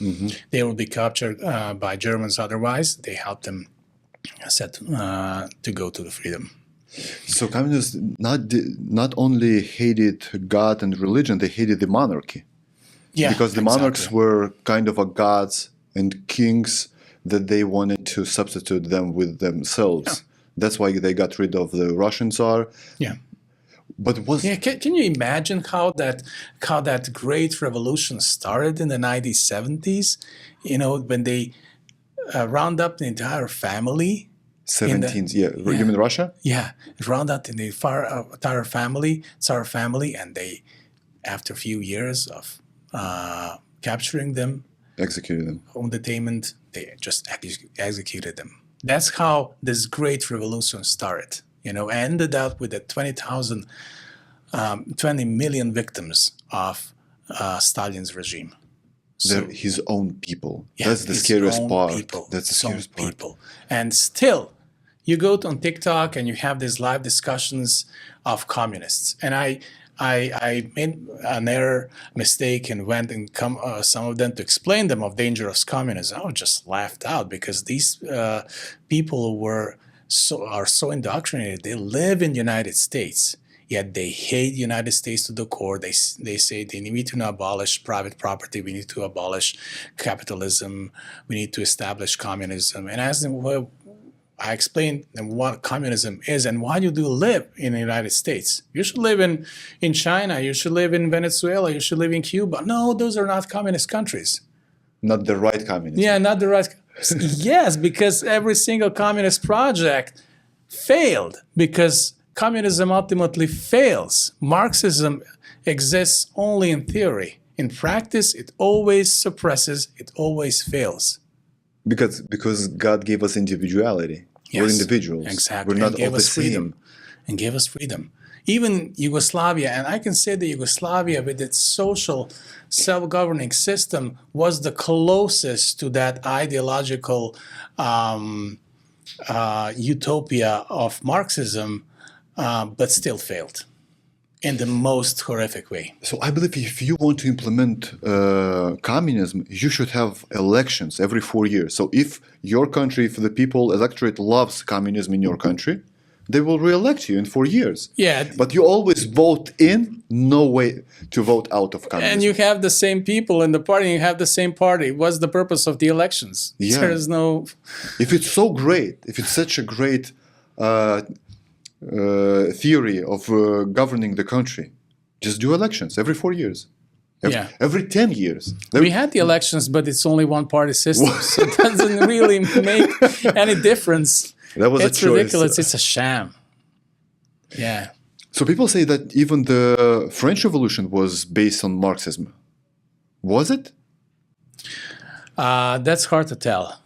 Mm-hmm. They will be captured by Germans. Otherwise, they helped them to go to the freedom. So communists not only hated God and religion, they hated the monarchy. Yeah, because the monarchs were kind of a gods and kings that they wanted to substitute them with themselves. Yeah. That's why they got rid of the Russian Tsar. Yeah. But can you imagine how that great revolution started in the 1970s? When they round up the entire family. 17, You mean Russia? Yeah, round up in the entire family, Tsar family, and they, after a few years of capturing them, executed them, home detainment, they just executed them. That's how this great revolution started. Ended up with 20 million victims of Stalin's regime. They're his own people. Yeah, that's the scariest part. That's the scariest part. People. And still, you go on TikTok and you have these live discussions of communists. And I made an error, mistake, and went and some of them to explain them of dangerous communism. I was just laughed out because these people are so indoctrinated. They live in the United States. Yet they hate the United States to the core. They say they need to abolish private property. We need to abolish capitalism. We need to establish communism. And I asked them, well, I explained them what communism is and why you do live in the United States. You should live in China. You should live in Venezuela. You should live in Cuba. No, those are not communist countries. Not the right communism. Yeah, not the right. Yes, because every single communist project failed because communism ultimately fails. Marxism exists only in theory. In practice, it always suppresses, it always fails. Because God gave us individuality. Yes, we're individuals. Exactly. We're not all the same. And gave us freedom. Even Yugoslavia, and I can say that Yugoslavia with its social self-governing system was the closest to that ideological utopia of Marxism, but still failed in the most horrific way. So I believe if you want to implement communism, you should have elections every 4 years. So if your country, if the people electorate loves communism in your country, they will re-elect you in 4 years. Yeah. But you always vote in, no way to vote out of communism. And you have the same people in the party, you have the same party. What's the purpose of the elections? Yeah. There is no... If it's so great, if it's such a great theory of governing the country, just do elections every 4 years. Every 10 years. We had the elections, but it's only one-party system, so it doesn't really make any difference. That was it's a choice. Ridiculous. It's a sham. Yeah. So people say that even the French Revolution was based on Marxism. Was it? That's hard to tell.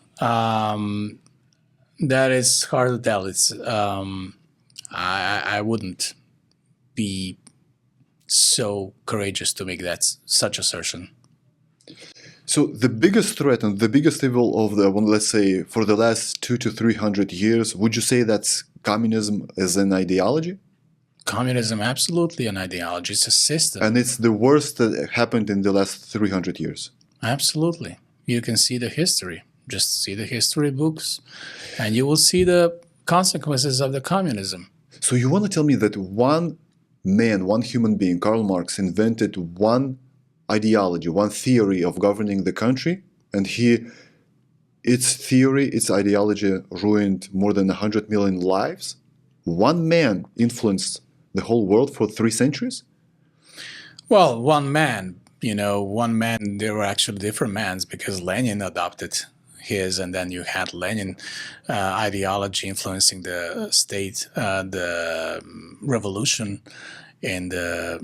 That is hard to tell. It's I wouldn't be so courageous to make such assertion. So the biggest threat and the biggest evil of let's say, for the last 200 to 300 years, would you say that's communism as an ideology? Communism, absolutely an ideology. It's a system. And it's the worst that happened in the last 300 years. Absolutely. You can see the history. Just see the history books, and you will see the consequences of the communism. So you want to tell me that one man, one human being, Karl Marx, invented one ideology, one theory of governing the country, and its theory, its ideology ruined more than 100 million lives? One man influenced the whole world for 3 centuries? Well, one man, there were actually different mans because Lenin adopted his, and then you had Lenin ideology influencing the state, the revolution in the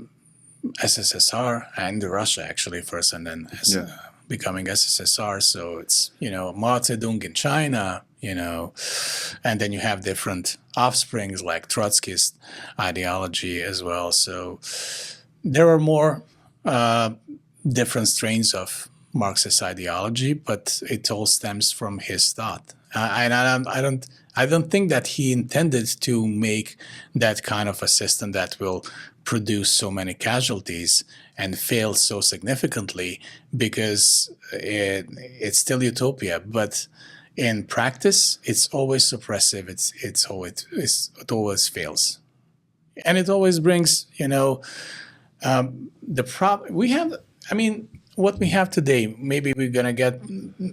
SSSR and Russia actually first, and then Yeah. becoming SSSR. So it's, Mao Zedong in China, and then you have different offsprings like Trotsky's ideology as well. So there are more different strains of Marxist ideology, but it all stems from his thought. I don't think that he intended to make that kind of a system that will produce so many casualties and fail so significantly, because it's still utopia. But in practice, it's always suppressive. It always fails, and it always brings the problem we have. I mean, what we have today, maybe we're going to get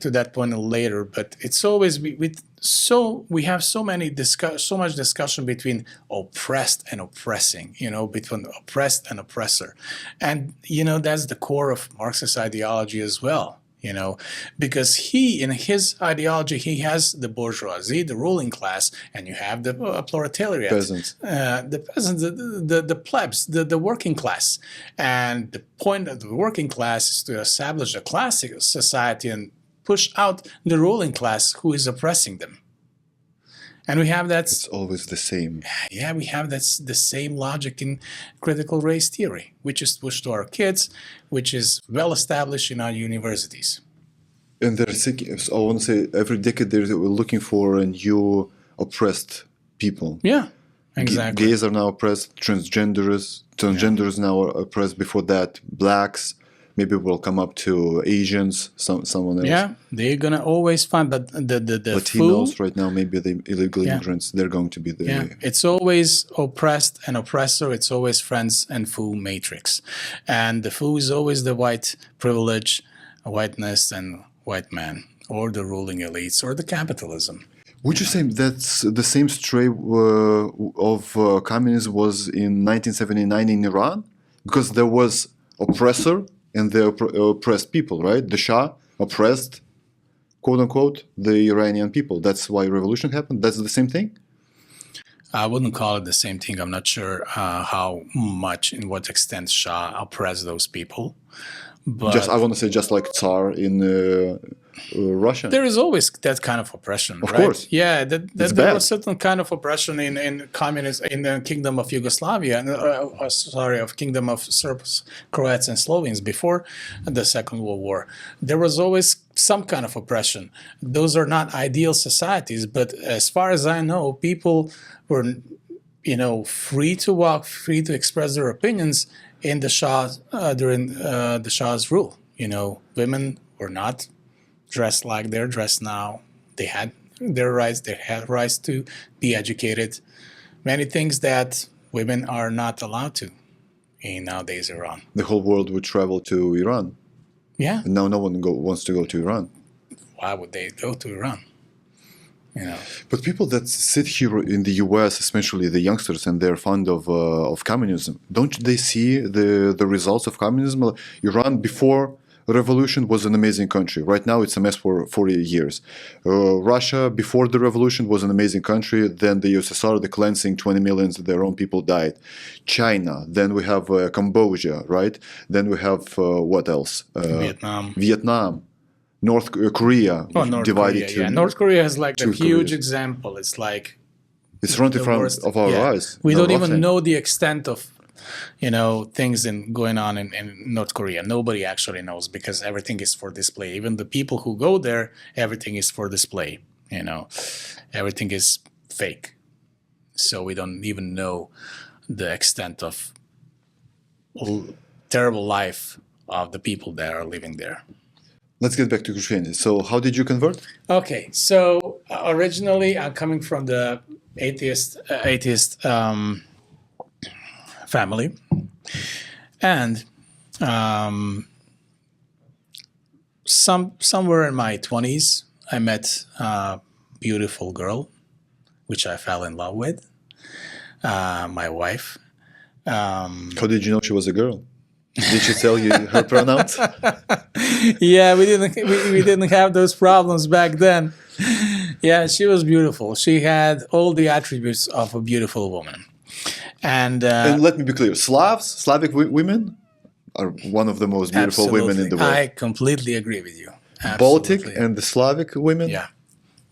to that point later, but it's always we have so much discussion between oppressed and oppressing, between oppressed and oppressor. And that's the core of Marxist ideology as well. Because in his ideology, he has the bourgeoisie, the ruling class, and you have the proletariat, Peasants. the peasants, the plebs, the working class. And the point of the working class is to establish a classic society and push out the ruling class who is oppressing them. And we have that. It's always the same. Yeah, we have the same logic in critical race theory, which is pushed to our kids, which is well established in our universities. And I want to say every decade we're looking for a new oppressed people. Yeah, exactly. Gays are now oppressed, transgenders now are oppressed. Before that, blacks. Maybe we'll come up to Asians, someone else. Yeah, they're gonna always find, but the Latinos right now, maybe the illegal immigrants, they're going to be the. Yeah, it's always oppressed and oppressor. It's always friends and foe matrix, and the foe is always the white privilege, whiteness, and white man, or the ruling elites, or the capitalism. Would you say that's the same strain of communism was in 1979 in Iran? Because there was oppressor and the oppressed people, right? The Shah oppressed, quote unquote, the Iranian people. That's why revolution happened. That's the same thing? I wouldn't call it the same thing. I'm not sure how much, in what extent Shah oppressed those people. But I want to say just like Tsar in Russia. There is always that kind of oppression, of right? Course. Yeah, there was certain kind of oppression in communist, in the Kingdom of Yugoslavia, of Kingdom of Serbs, Croats, and Slovenes before the Second World War. There was always some kind of oppression. Those are not ideal societies, but as far as I know, people were, free to walk, free to express their opinions in the Shah during the Shah's rule. Women were not dressed like they're dressed now. They had their rights. They had rights to be educated. Many things that women are not allowed to in nowadays Iran. The whole world would travel to Iran. Yeah. And now no one wants to go to Iran. Why would they go to Iran? But people that sit here in the U.S., especially the youngsters, and they're fond of communism, don't they see the results of communism? Iran before revolution was an amazing country. Right now it's a mess for 40 years. Russia before the revolution was an amazing country. Then the USSR, the cleansing, 20 million of their own people died. China. Then we have Cambodia, right? Then we have what else? Vietnam. North Korea divided to North Korea is like a huge example. It's like it's right in front of our eyes. We don't even know the extent of things going on in North Korea. Nobody actually knows because everything is for display. Even the people who go there, everything is for display. Everything is fake. So we don't even know the extent of terrible life of the people that are living there. Let's get back to Christianity. So, how did you convert? Okay, so originally I'm coming from the atheist family, and somewhere in my 20s, I met a beautiful girl, which I fell in love with, my wife. How did you know she was a girl? Did she tell you her pronouns? Yeah, we didn't have those problems back then. Yeah, she was beautiful. She had all the attributes of a beautiful woman. And let me be clear: Slavic women are one of the most beautiful women in the world. I completely agree with you. Baltic and the Slavic women? Yeah,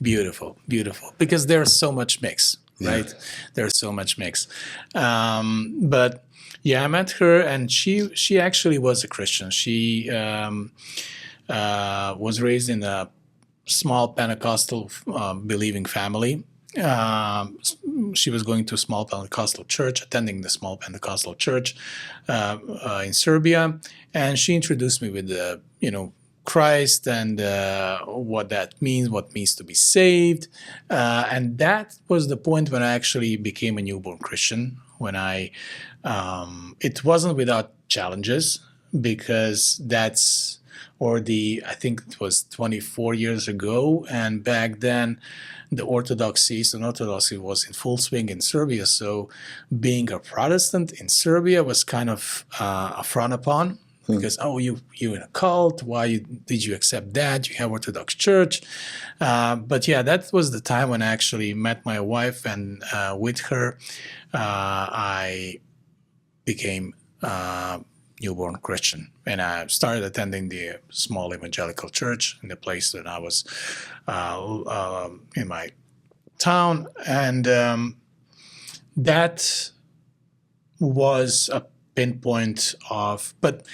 beautiful, beautiful. Because there's so much mix, right? Yeah. There's so much mix. But yeah, I met her, and she actually was a Christian. She was raised in a small Pentecostal believing family. She was going to a small Pentecostal church, attending the small Pentecostal church in Serbia, and she introduced me with the, Christ and what that means, what it means to be saved, and that was the point when I actually became a newborn Christian. When it wasn't without challenges, because I think it was 24 years ago, and back then the Orthodoxy was in full swing in Serbia. So being a Protestant in Serbia was kind of a frown upon, because, you in a cult, why did you accept that? You have Orthodox Church. But yeah, that was the time when I actually met my wife, and with her I became newborn Christian, and I started attending the small evangelical church in the place that I was in my town, and that was a pinpoint of. But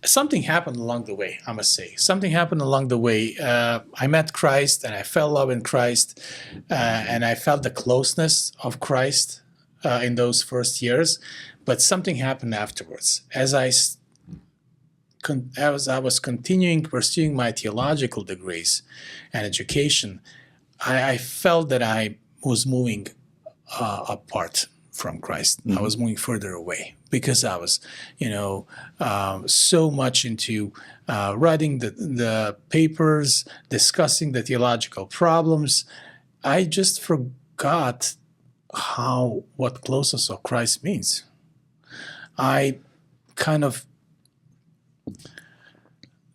something happened along the way. I must say, something happened along the way. I met Christ, and I fell in love in Christ, and I felt the closeness of Christ in those first years. But something happened afterwards. As I was continuing pursuing my theological degrees and education, I felt that I was moving apart from Christ. Mm-hmm. I was moving further away, because I was, so much into writing the papers, discussing the theological problems. I just forgot what closeness of Christ means. I kind of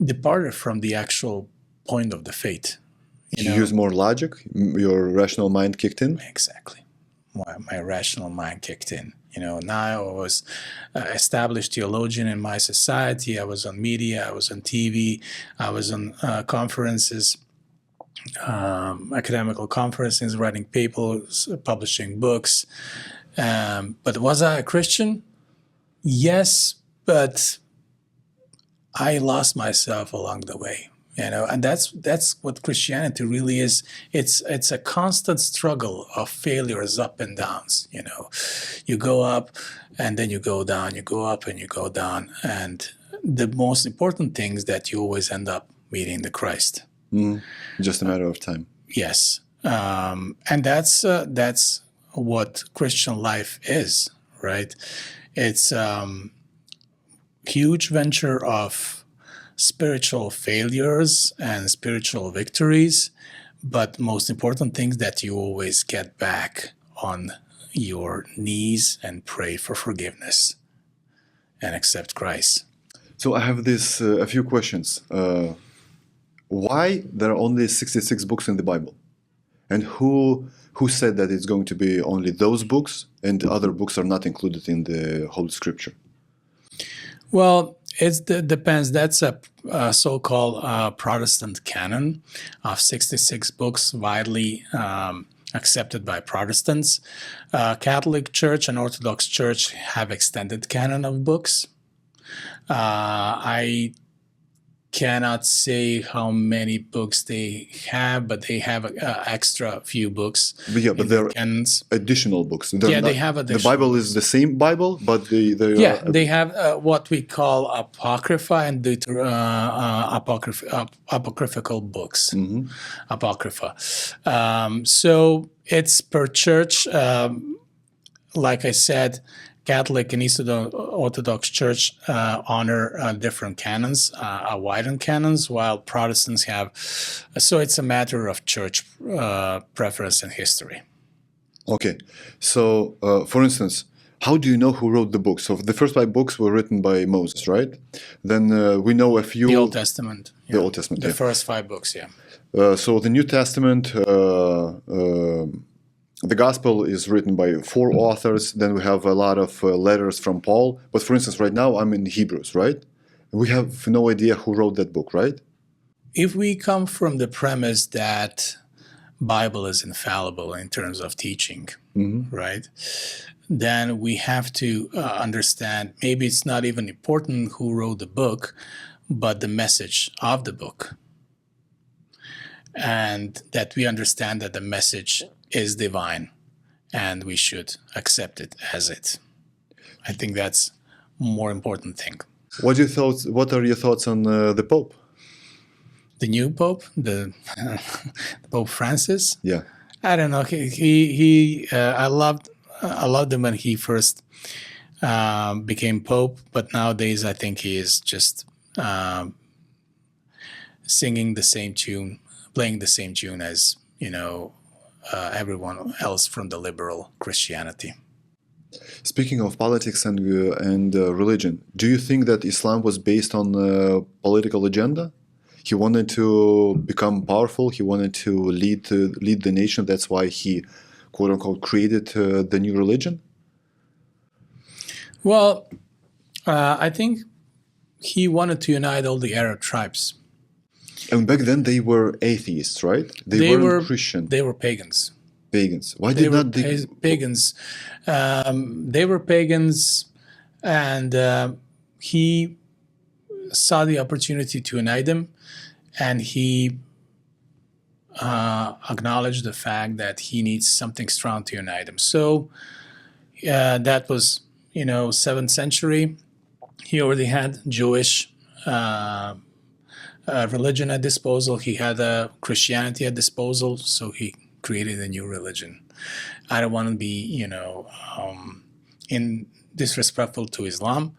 departed from the actual point of the faith. You use more logic? Your rational mind kicked in? Exactly. My rational mind kicked in. Now I was established theologian in my society. I was on media. I was on TV. I was on conferences, academical conferences, writing papers, publishing books. But was I a Christian? Yes, but I lost myself along the way, and that's what Christianity really is. It's a constant struggle of failures, up and downs. You go up and then you go down, you go up and you go down, and the most important thing is that you always end up meeting the Christ. Just a matter of time. Yes, and that's what Christian life is, right? It's huge venture of spiritual failures and spiritual victories, but most important things that you always get back on your knees and pray for forgiveness and accept Christ. So I have a few questions. Why there are only 66 books in the Bible? And who said that it's going to be only those books and the other books are not included in the Holy Scripture? Well, it depends. That's a so-called Protestant canon of 66 books, widely accepted by Protestants. Catholic Church and Orthodox Church have extended canon of books. I cannot say how many books they have, but they have extra few books. But there are canons. additional books. They're They have additional. The Bible is the same Bible, but they they have what we call apocrypha and apocryphal books. Apocrypha. So it's per church. Like I said, Catholic and Eastern Orthodox Church honor different canons, widened canons, while Protestants have. So it's a matter of church preference and history. Okay. So, for instance, how do you know who wrote the books? So the first 5 books were written by Moses, right? Then we know a few. The Old Testament. The Old Testament. The first 5 books, yeah. So the New Testament. The Gospel is written by 4 authors. Then we have a lot of letters from Paul. But for instance, right now I'm in Hebrews, right? We have no idea who wrote that book, right? If we come from the premise that Bible is infallible in terms of teaching, right? Then we have to understand maybe it's not even important who wrote the book, but the message of the book. And that we understand that the message is divine and we should accept it as it. I think that's a more important thing. What are your thoughts on the Pope? The new Pope, the Pope Francis? Yeah. I don't know. I loved him when he first became Pope, but nowadays I think he is just singing the same tune, playing the same tune as, everyone else from the liberal Christianity. Speaking of politics and religion, do you think that Islam was based on a political agenda? He wanted to become powerful. He wanted to lead the nation. That's why he, quote unquote, created the new religion. Well, I think he wanted to unite all the Arab tribes. And back then they were atheists, right? They weren't Christian. They were pagans. Pagans. Why did not they? Pagans. They were pagans, and he saw the opportunity to unite them, and he acknowledged the fact that he needs something strong to unite them. So that was, 7th century. He already had Jewish religion at disposal. He had Christianity at disposal, so he created a new religion. I don't want to be, disrespectful to Islam,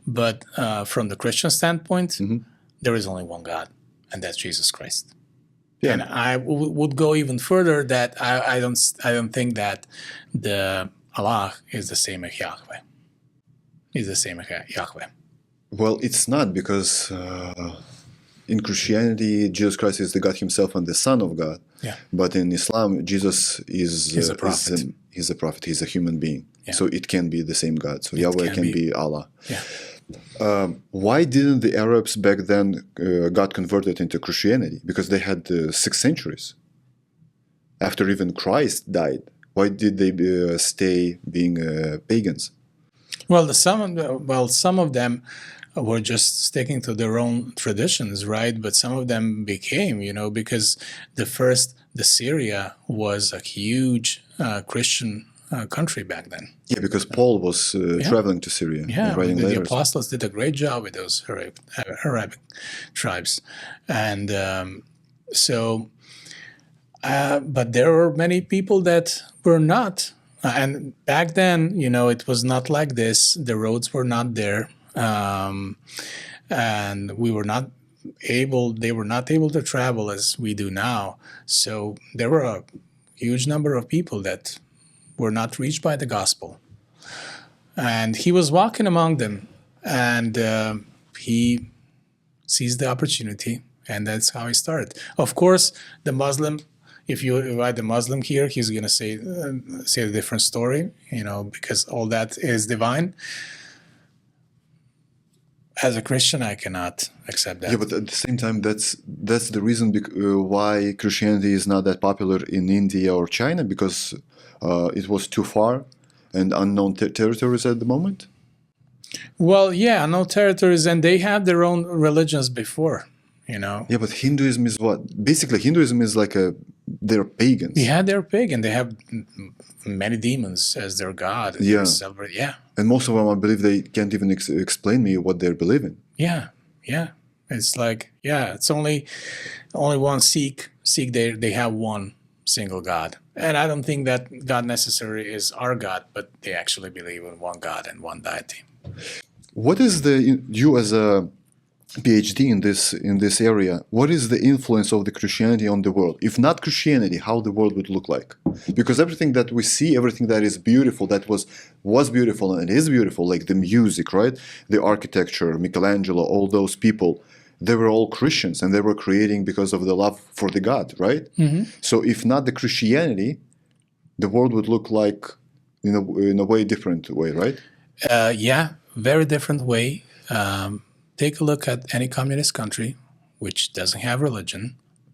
but from the Christian standpoint, there is only one God, and that's Jesus Christ. Yeah. And I would go even further that I don't think that the Allah is the same as Yahweh. Is the same as Yahweh. Well, it's not, because in Christianity, Jesus Christ is the God Himself and the Son of God. Yeah. But in Islam, Jesus is a prophet. He's a prophet. He's a human being. Yeah. So it can be the same God. So Yahweh can be Allah. Yeah. Why didn't the Arabs back then got converted into Christianity? Because they had 6 centuries after even Christ died. Why did they stay being pagans? Well, some of them were just sticking to their own traditions, right? But some of them became, because the Syria was a huge Christian country back then. Yeah, because Paul was traveling to Syria and writing the letters. apostles did a great job with those Arabic tribes. And but there were many people that were not. And back then, it was not like this. The roads were not there. And they were not able to travel as we do now. So there were a huge number of people that were not reached by the gospel. And he was walking among them, and he seized the opportunity, and that's how he started. Of course, the Muslim, if you invite the Muslim here, he's going to say a different story, because all that is divine. As a Christian, I cannot accept that. Yeah, but at the same time, that's the reason why Christianity is not that popular in India or China, because it was too far and unknown territories at the moment. Well, yeah, unknown territories, and they have their own religions before. you know. Yeah, but Hinduism is what? Basically, Hinduism is like they're pagans. Yeah, they're pagan. They have many demons as their god. Yeah. They celebrate. Yeah. And most of them, I believe, they can't even explain me what they're believing. Yeah. Yeah. It's like, yeah, it's only one Sikh. They have one single God. And I don't think that God necessarily is our God, but they actually believe in one God and one deity. What is you as a PhD in this area, what is the influence of the Christianity on the world? If not Christianity, how the world would look like? Because everything that we see, everything that is beautiful, that was beautiful and is beautiful, like the music, right? The architecture, Michelangelo, all those people, they were all Christians and they were creating because of the love for the God, right? Mm-hmm. So if not the Christianity, the world would look like in a way different way, right? Yeah, very different way. Take a look at any communist country which doesn't have religion,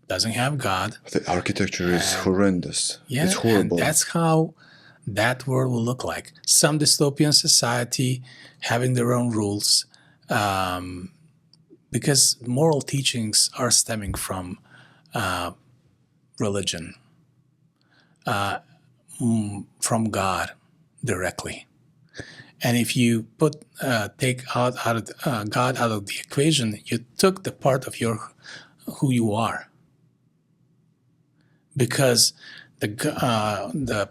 doesn't have God. The architecture is horrendous. Yeah, it's horrible. And that's how that world will look like. Some dystopian society having their own rules, because moral teachings are stemming from religion, from God directly. And if you take God out of the equation, you took the part of who you are, because the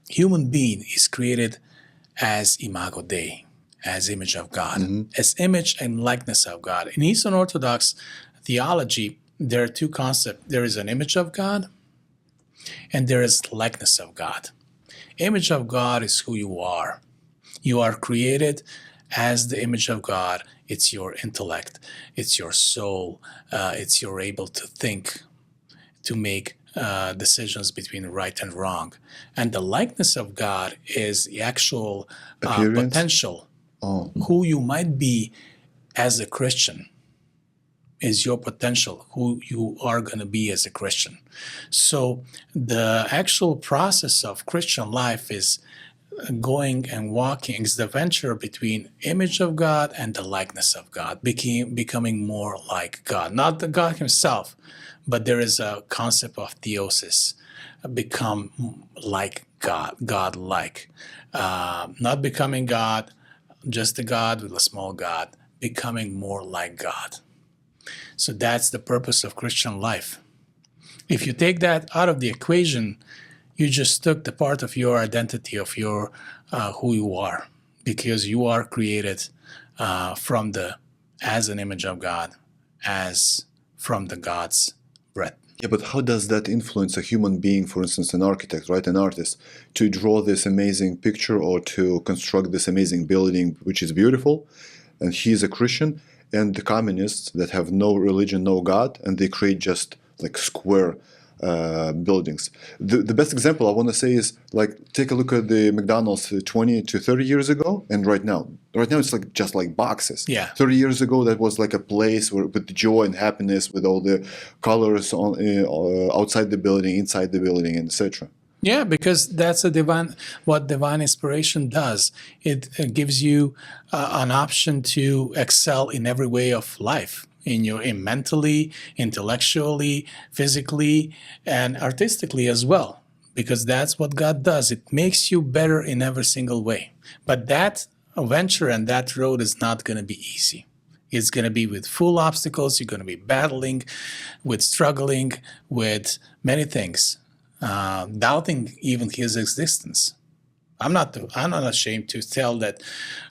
human being is created as imago Dei, as image of God, as image and likeness of God. In Eastern Orthodox theology, there are two concepts. There is an image of God, and there is likeness of God. Image of God is who you are. You are created as the image of God. It's your intellect, it's your soul, it's you're able to think, to make decisions between right and wrong. And the likeness of God is the actual potential, who you might be as a Christian, is your potential, who you are going to be as a Christian. So the actual process of Christian life is going and walking, is the venture between image of God and the likeness of God, becoming more like God. Not the God himself, but there is a concept of theosis, become like God, God-like. Not becoming God, just a God with a small God, becoming more like God. So that's the purpose of Christian life. If you take that out of the equation, you just took the part of your identity, of your who you are, because you are created as an image of God, as from the God's breath. Yeah, but how does that influence a human being, for instance, an architect, right, an artist, to draw this amazing picture or to construct this amazing building, which is beautiful, and he's a Christian, and the communists that have no religion, no God, and they create just like square buildings. The best example I want to say is, like, take a look at the McDonald's 20 to 30 years ago and right now. Right now it's like just like boxes. Yeah. 30 years ago that was like a place with joy and happiness, with all the colors on outside the building, inside the building, and etc. Yeah, because that's what divine inspiration does. It gives you an option to excel in every way of life. In mentally, intellectually, physically, and artistically as well, because that's what God does. It makes you better in every single way. But that venture and that road is not going to be easy. It's going to be with full obstacles. You're going to be battling, struggling with many things, doubting even His existence. I'm not ashamed to tell that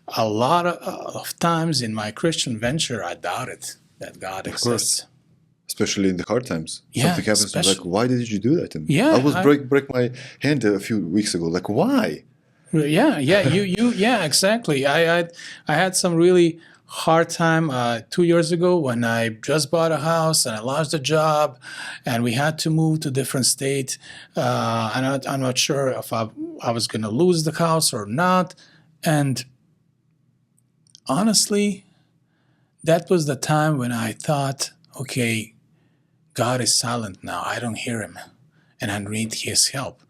a lot of times in my Christian venture, I doubted that God exists. Especially in the hard times. Yeah, something happens, like, why did you do that to me? Yeah, I was break my hand a few weeks ago. Like, why? Yeah, yeah, exactly. I had some really hard time 2 years ago when I just bought a house and I lost a job, and we had to move to a different state. And I'm not sure if I was going to lose the house or not. And honestly, that was the time when I thought, okay, God is silent now. I don't hear Him, and I need His help.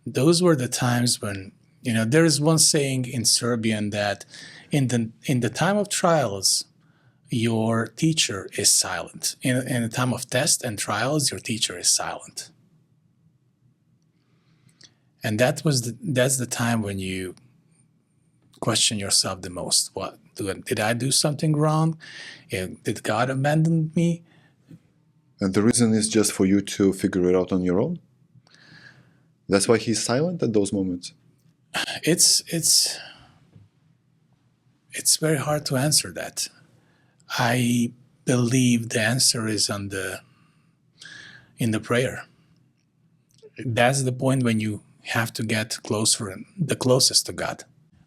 Those were the times when, there is one saying in Serbian that in the time of trials, your teacher is silent. In a time of test and trials, your teacher is silent. And that's the time when you question yourself the most. Did I do something wrong? Did God abandon me? And the reason is just for you to figure it out on your own? That's why he's silent at those moments? It's very hard to answer that. I believe the answer is in the prayer. That's the point when you have to get closer and the closest to God.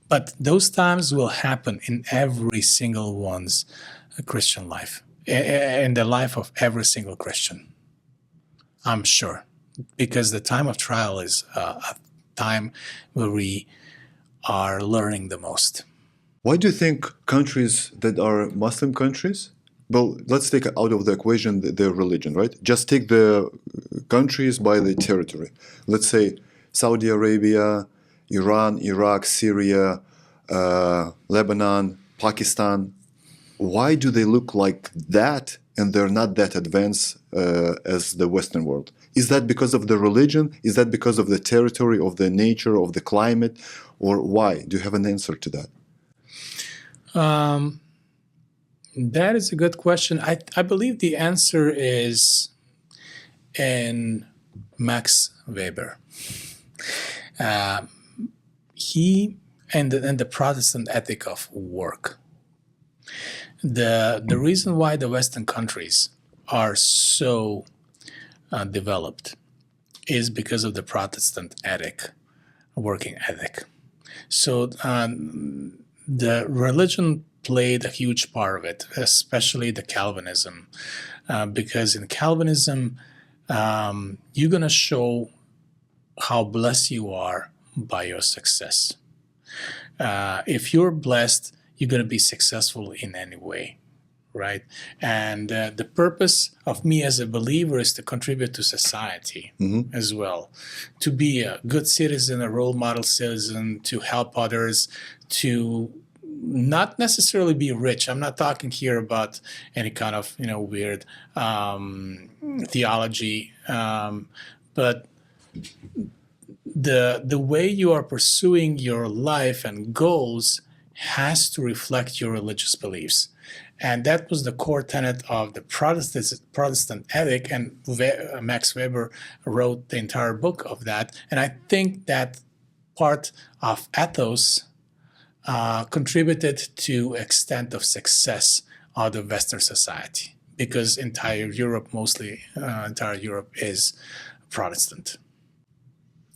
But those times will happen in every single one's Christian life, in the life of every single Christian, I'm sure, because the time of trial is a time where we are learning the most. Why do you think countries that are Muslim countries, well, let's take out of the equation their religion, right? Just take the countries by the territory. Let's say Saudi Arabia, Iran, Iraq, Syria, Lebanon, Pakistan. Why do they look like that and they're not that advanced as the Western world? Is that because of the religion? Is that because of the territory, of the nature, of the climate? Or why? Do you have an answer to that? That is a good question. I believe the answer is in Max Weber. He and the Protestant ethic of work. The reason why the Western countries are so developed is because of the Protestant ethic, working ethic. So the religion played a huge part of it, especially the Calvinism, because in Calvinism, you're going to show how blessed you are by your success. If you're blessed, you're going to be successful in any way, right? And the purpose of me as a believer is to contribute to society as well, to be a good citizen, a role model citizen, to help others, to not necessarily be rich. I'm not talking here about any kind of weird theology, but the way you are pursuing your life and goals has to reflect your religious beliefs. And that was the core tenet of the Protestant ethic, and Max Weber wrote the entire book of that. And I think that part of ethos contributed to extent of success of the Western society, because entire Europe is Protestant.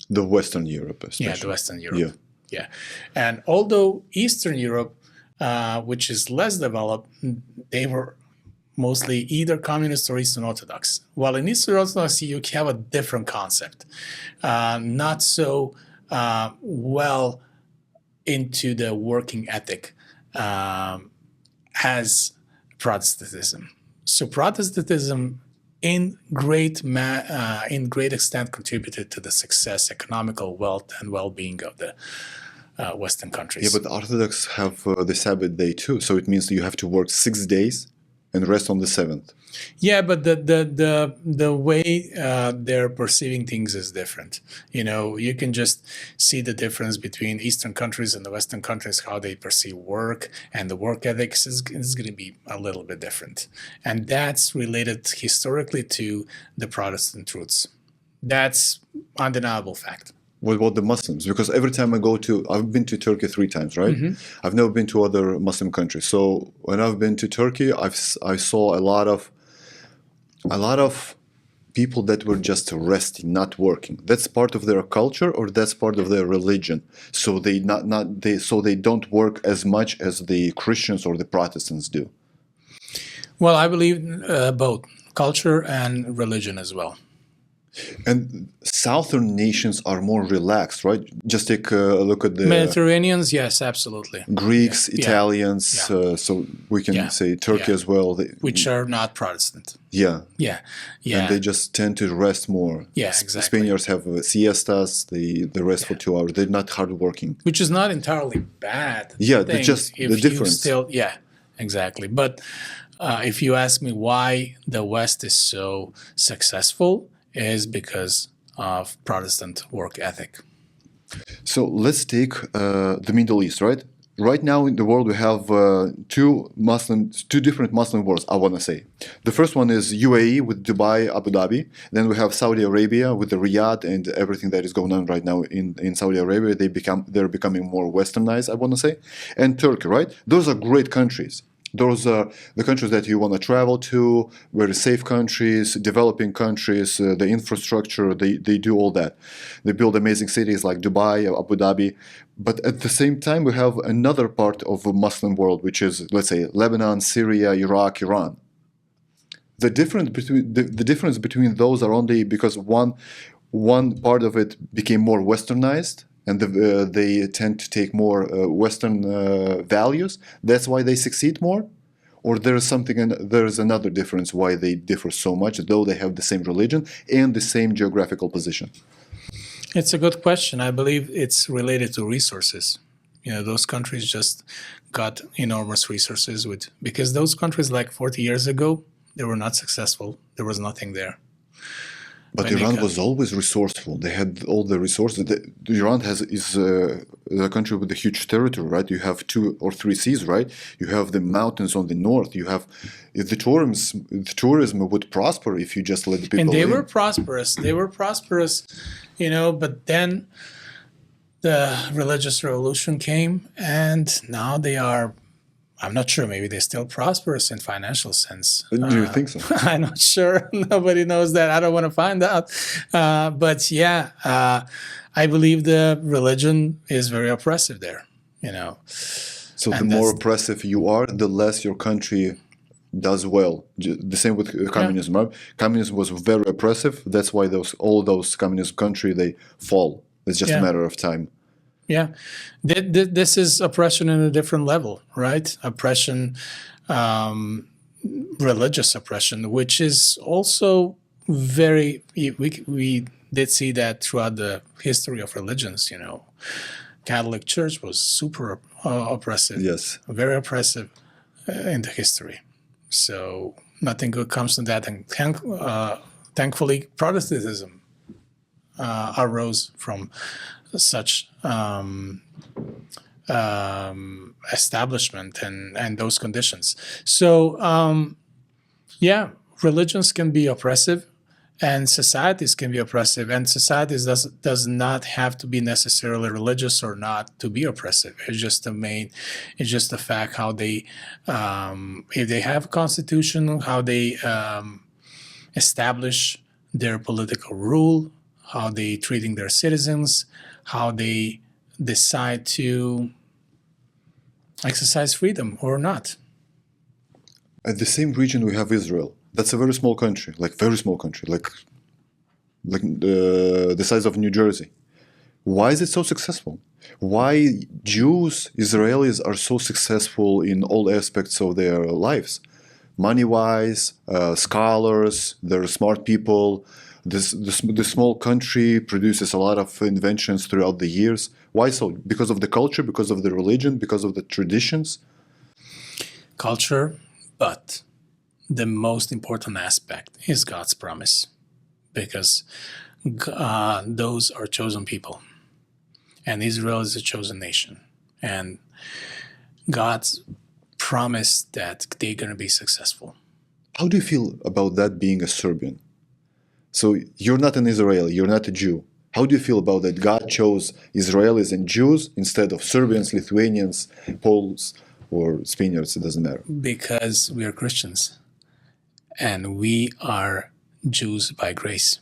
The Western Europe, especially. Yeah, the Western Europe. Yeah. And although Eastern Europe, which is less developed, they were mostly either communist or Eastern Orthodox. While in Eastern Orthodox, you have a different concept, not so well into the working ethic as Protestantism. So Protestantism, in great extent, contributed to the success, economical wealth, and well-being of the Western countries. Yeah, but the Orthodox have the Sabbath day too, so it means you have to work 6 days and rest on the 7th. Yeah, but the way they're perceiving things is different. You can just see the difference between Eastern countries and the Western countries, how they perceive work, and the work ethics is going to be a little bit different. And that's related historically to the Protestant roots. That's undeniable fact. What about the Muslims? Because every time I've been to Turkey 3 times, right? I've never been to other Muslim countries. So when I've been to Turkey, I saw a lot of people that were just resting, not working. That's part of their culture, or that's part of their religion. So they don't work as much as the Christians or the Protestants do. Well, I believe both culture and religion as well. And southern nations are more relaxed, right? Just take a look at the Mediterraneans, yes, absolutely. Greeks, Italians, so we can say Turkey as well. Which are not Protestant. Yeah. And they just tend to rest more. Yeah, exactly. The Spaniards have siestas, they rest for 2 hours. They're not hardworking. Which is not entirely bad. Yeah, just the difference. exactly. But if you ask me why the West is so successful, is because of Protestant work ethic. So let's take the Middle East, right? Right now in the world we have two different Muslim wars, I want to say. The first one is UAE with Dubai, Abu Dhabi. Then we have Saudi Arabia with the Riyadh and everything that is going on right now in Saudi Arabia. They're becoming more westernized, I want to say. And Turkey, right? Those are great countries. Those are the countries that you want to travel to, very safe countries, developing countries, the infrastructure, they do all that. They build amazing cities like Dubai, Abu Dhabi. But at the same time, we have another part of the Muslim world, which is, let's say, Lebanon, Syria, Iraq, Iran. The difference between those are only because one part of it became more westernized, and they tend to take more Western values. That's why they succeed more? Or there's another difference why they differ so much, though they have the same religion and the same geographical position? It's a good question. I believe it's related to resources. Those countries just got enormous resources because those countries like 40 years ago, they were not successful. There was nothing there. But Iran was always resourceful. They had all the resources. Iran is a country with a huge territory, right? You have 2 or 3 seas, right? You have the mountains on the north. You have the tourism would prosper if you just let the people. And they were prosperous. They were prosperous, But then the religious revolution came, and now they are. I'm not sure. Maybe they're still prosperous in financial sense. Do you think so? I'm not sure. Nobody knows that. I don't want to find out. But yeah, I believe the religion is very oppressive there. So the more oppressive you are, the less your country does well. The same with communism. Right? Communism was very oppressive. That's why all those communist countries they fall. It's just a matter of time. Yeah, this is oppression in a different level, right? Oppression, religious oppression, which is also very. We did see that throughout the history of religions. Catholic Church was super oppressive. Yes, very oppressive in the history. So nothing good comes from that, and thankfully, Protestantism arose from such establishment and those conditions. So religions can be oppressive, and societies can be oppressive, and societies does not have to be necessarily religious or not to be oppressive. It's just the fact how they if they have a constitution, how they establish their political rule, how they treating their citizens, how they decide to exercise freedom or not. At the same region, we have Israel. That's a very small country, like the size of New Jersey. Why is it so successful? Why Israelis are so successful in all aspects of their lives? Money-wise, scholars, they're smart people. The small country produces a lot of inventions throughout the years. Why so? Because of the culture, because of the religion, because of the traditions? Culture, but the most important aspect is God's promise, because those are chosen people, and Israel is a chosen nation, and God's promise that they're going to be successful. How do you feel about that being a Serbian? So you're not an Israeli, you're not a Jew. How do you feel about that? God chose Israelis and Jews instead of Serbians, Lithuanians, Poles, or Spaniards, it doesn't matter. Because we are Christians, and we are Jews by grace.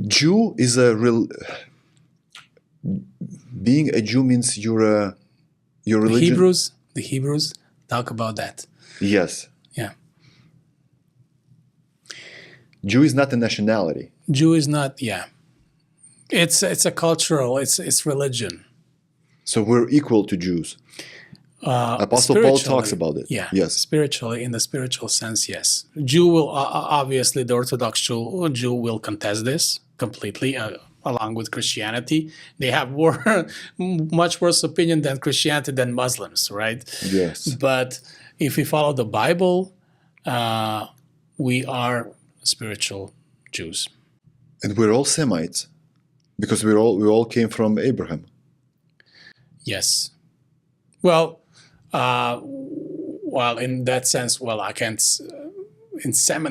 Jew is being a Jew means your religion. The Hebrews talk about that. Yes. Yeah. Jew is not a nationality. Jew is not. Yeah. It's a cultural. It's religion. So we're equal to Jews. Apostle Paul talks about it. Yeah. Yes. Spiritually, in the spiritual sense, yes. Jew will obviously the Orthodox Jew will contest this completely. along with Christianity. They have much worse opinion than Christianity than Muslims, right? Yes. But if we follow the Bible, we are spiritual Jews. And we're all Semites because we all came from Abraham. Yes. Well, in that sense, I can't.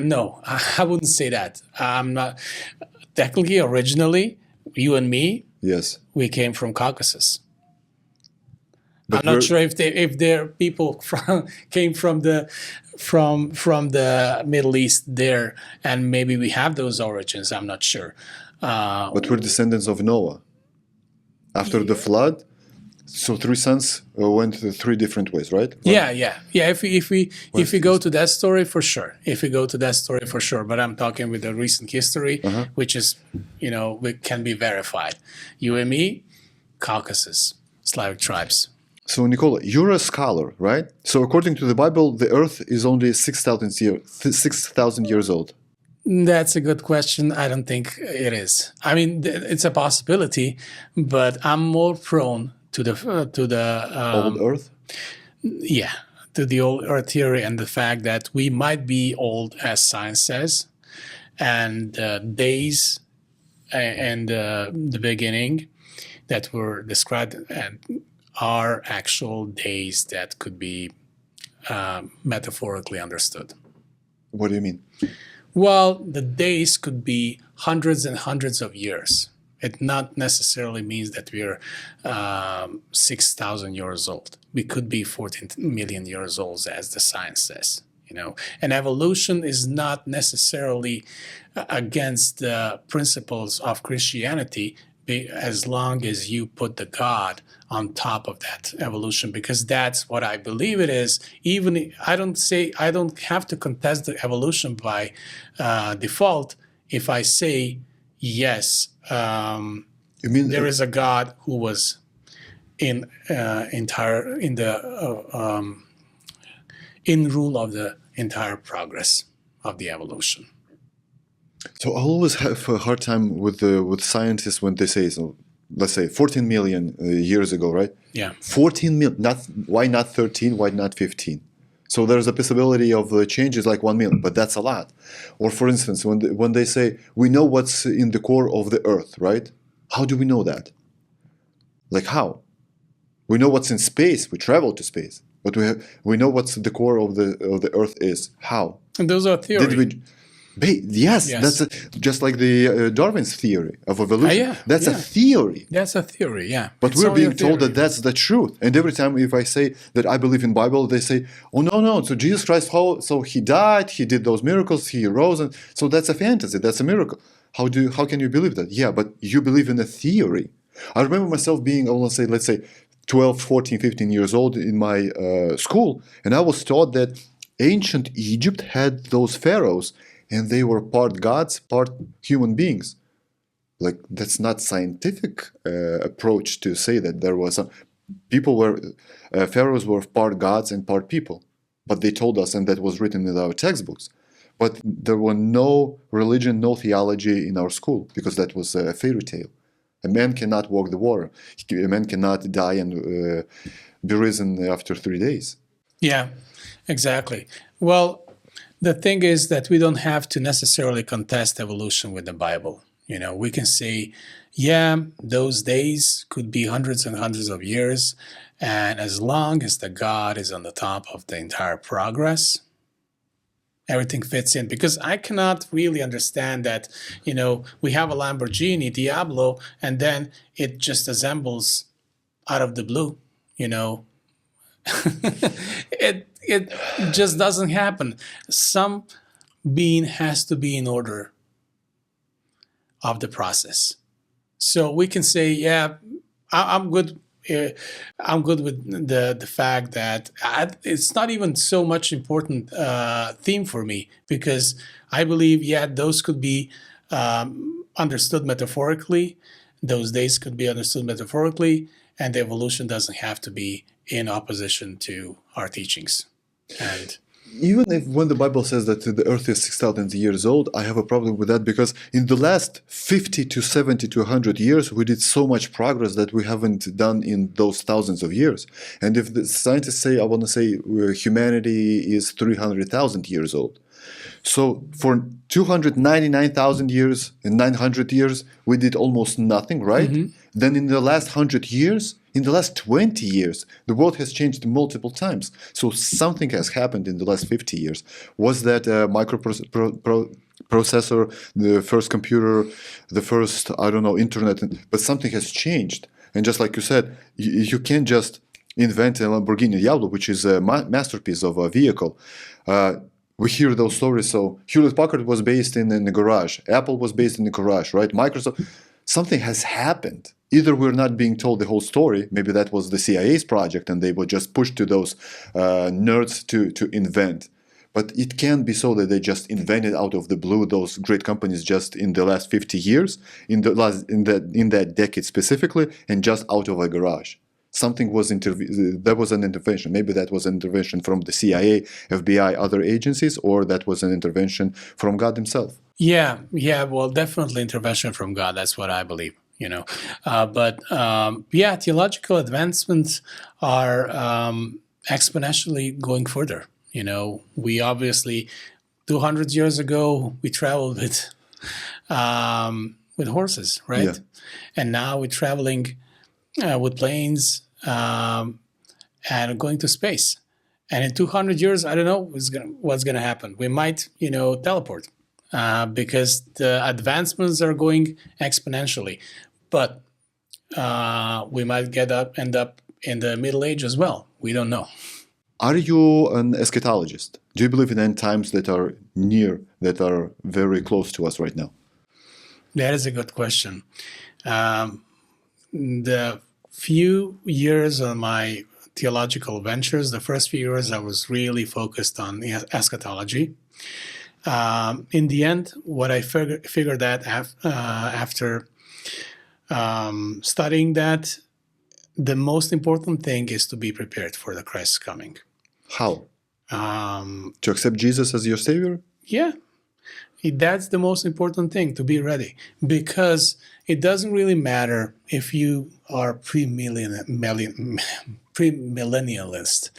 No, I wouldn't say that. I'm not technically. Originally, you and me, Yes. we came from Caucasus. But I'm not sure if their people came from the Middle East there, and maybe we have those origins. I'm not sure. But we're descendants of Noah. After the flood, so 3 sons went 3 different ways, right? Yeah. If we go to that story, for sure. But I'm talking with the recent history, which is, can be verified. You and me, Caucasus, Slavic tribes. So, Nikola, you're a scholar, right? So, according to the Bible, the Earth is only 6,000 years old. That's a good question. I don't think it is. I mean, it's a possibility, but I'm more prone to the Old Earth? Yeah, to the old Earth theory and the fact that we might be old, as science says, and days and the beginning that were described and are actual days that could be metaphorically understood. What do you mean? Well, the days could be hundreds and hundreds of years. It not necessarily means that we're 6,000 years old. We could be 14 million years old, as the science says. And evolution is not necessarily against the principles of Christianity, as long as you put the God on top of that evolution, because that's what I believe it is. Even I don't have to contest the evolution by default if I say yes. You mean there is a God who was in rule of the entire progress of the evolution. So I always have a hard time with scientists when they say, so let's say 14 million years ago, right? Yeah. 14 million, why not 13, why not 15? So there's a possibility of changes like 1 million, but that's a lot. Or for instance, when they say, we know what's in the core of the Earth, right? How do we know that? Like how? We know what's in space, we travel to space, but we know what's the core of the Earth is. How? And those are theories. Yes, that's just like the Darwin's theory of evolution. That's a theory. That's a theory, yeah. But we're being told that that's the truth. And every time if I say that I believe in Bible, they say, oh, no. So Jesus Christ, so he died, he did those miracles, he rose. And so that's a fantasy, that's a miracle. How can you believe that? Yeah, but you believe in a theory. I remember myself being, let's say 12, 14, 15 years old in my school. And I was taught that ancient Egypt had those pharaohs. And they were part gods, part human beings. Like, that's not scientific approach to say that there was pharaohs were part gods and part people. But they told us, and that was written in our textbooks. But there were no religion, no theology in our school, because that was a fairy tale. A man cannot walk the water. A man cannot die and be risen after 3 days. Yeah, exactly. Well, the thing is that we don't have to necessarily contest evolution with the Bible. We can say, those days could be hundreds and hundreds of years. And as long as the God is on the top of the entire progress, everything fits in. Because I cannot really understand that, we have a Lamborghini Diablo, and then it just assembles out of the blue, It just doesn't happen. Some being has to be in order of the process. So we can say, I'm good. I'm good with the fact that it's not even so much important theme for me, because I believe, those could be understood metaphorically. Those days could be understood metaphorically, and the evolution doesn't have to be in opposition to our teachings. And even if when the Bible says that the earth is 6,000 years old, I have a problem with that because in the last 50 to 70 to 100 years, we did so much progress that we haven't done in those thousands of years. And if the scientists say, I want to say humanity is 300,000 years old. So for 299,000 years and 900 years, we did almost nothing, right? Then in the last 100 years, in the last 20 years, the world has changed multiple times. So something has happened in the last 50 years. Was that a microprocessor, the first computer, the first, I don't know, internet, but something has changed. And just like you said, you can't just invent a Lamborghini Diablo, which is a masterpiece of a vehicle. We hear those stories. So Hewlett-Packard was based in the garage. Apple was based in the garage, right? Microsoft. Something has happened. Either we're not being told the whole story. Maybe that was the CIA's project and they were just pushed to those nerds to invent. But it can't be so that they just invented out of the blue those great companies just in the last 50 years, in that decade specifically, and just out of a garage. Something was that was an intervention. Maybe that was an intervention from the CIA, FBI, other agencies, or that was an intervention from God himself. Yeah, well, definitely intervention from God. That's what I believe, theological advancements are exponentially going further. We obviously, 200 years ago, we traveled with horses, right? Yeah. And now we're traveling with planes and going to space. And in 200 years, I don't know what's going to happen. We might, teleport because the advancements are going exponentially. But we might end up in the Middle Age as well. We don't know. Are you an eschatologist? Do you believe in end times that are near, that are very close to us right now? That is a good question. The few years of my theological ventures, the first few years I was really focused on eschatology. In the end, what I figured that after studying that, the most important thing is to be prepared for the Christ's coming. How? To accept Jesus as your Savior? Yeah. That's the most important thing, to be ready. Because it doesn't really matter if you are premillennialist,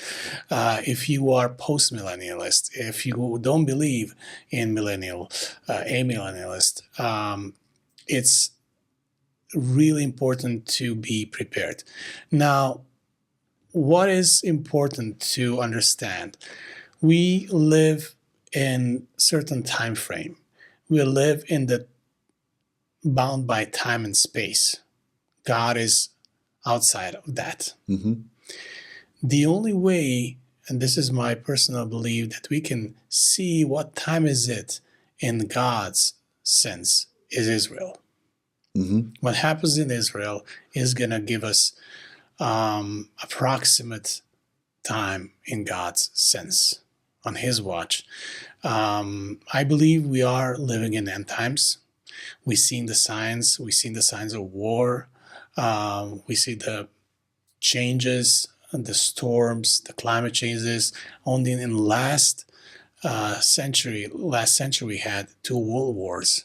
if you are postmillennialist, if you don't believe in amillennialist. It's really important to be prepared. Now, what is important to understand? We live in certain time frame. We live in the bound by time and space. God is outside of that. The only way, and this is my personal belief, that we can see what time is it in God's sense is Israel. What happens in Israel is going to give us approximate time in God's sense, on his watch. I believe we are living in end times. We've seen the signs. We've seen the signs of war. We see the changes, the storms, the climate changes. Only in last century we had 2 world wars.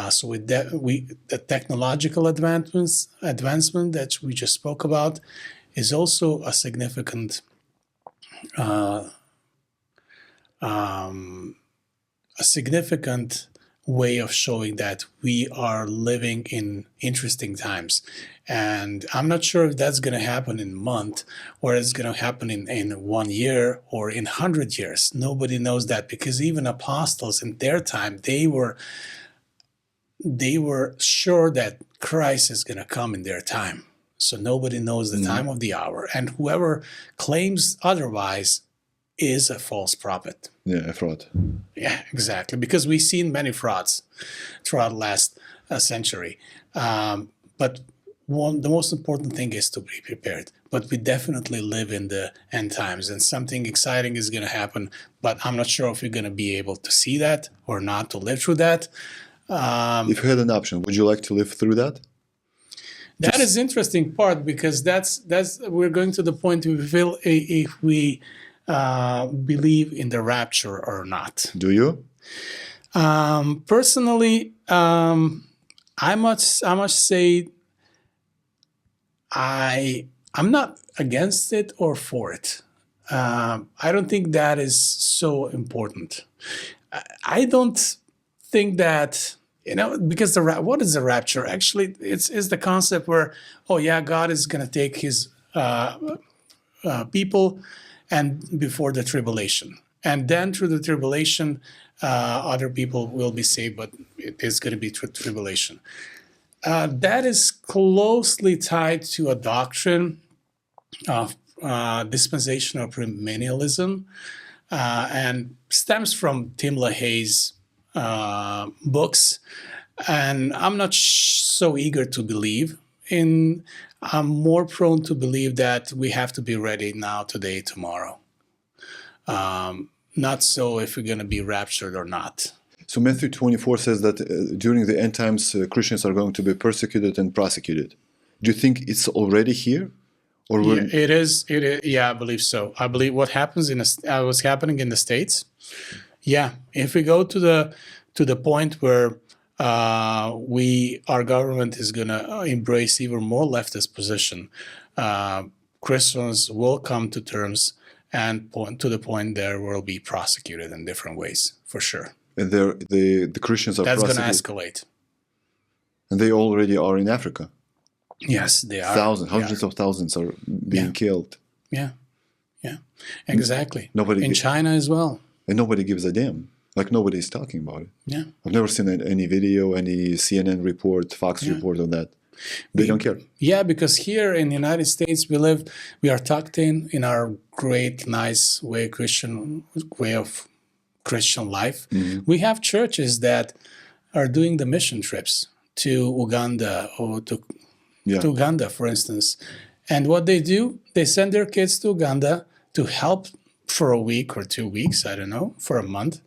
So with that, the technological advancement that we just spoke about is also a significant way of showing that we are living in interesting times. And I'm not sure if that's going to happen in a month, or it's going to happen in 1 year or in 100 years. Nobody knows that, because even apostles in their time, they were sure that Christ is going to come in their time. So nobody knows the time of the hour. And whoever claims otherwise is a false prophet. Yeah, a fraud. Yeah, exactly. Because we've seen many frauds throughout last century. But the most important thing is to be prepared. But we definitely live in the end times, and something exciting is going to happen. But I'm not sure if you're going to be able to see that or not, to live through that. If you had an option, would you like to live through that? That is interesting part, because that's we're going to the point we feel if we believe in the rapture or not. Do you? Personally, I must say I'm not against it or for it. I don't think that is so important. I don't think that, because what is the rapture? Actually, it's the concept where, oh yeah, God is going to take his people and before the tribulation. And then through the tribulation, other people will be saved, but it is going to be through tribulation. That is closely tied to a doctrine of dispensational premillennialism and stems from Tim LaHaye's books. And I'm not so eager to believe in. I'm more prone to believe that we have to be ready now, today, tomorrow. Not so if we're going to be raptured or not. So Matthew 24 says that during the end times, Christians are going to be persecuted and prosecuted. Do you think it's already here? Or yeah, it is. Yeah, I believe so. I believe what happens what's happening in the States. Yeah, if we go to the point where our government is going to embrace even more leftist position, Christians will come to terms and to the point there will be prosecuted in different ways, for sure. And the Christians are That's going to escalate. And they already are in Africa. Yes, they are. Hundreds of thousands are being killed. Yeah, exactly. Nobody in China as well. And nobody gives a damn. Like nobody is talking about it. Yeah. I've never seen any video, any CNN report, Fox report on that. They don't care. Yeah, because here in the United States, we are tucked in our great, nice way of Christian life. Mm-hmm. We have churches that are doing the mission trips to Uganda or to Uganda, for instance. And what they do, they send their kids to Uganda to help for a week or 2 weeks, I don't know, for a month.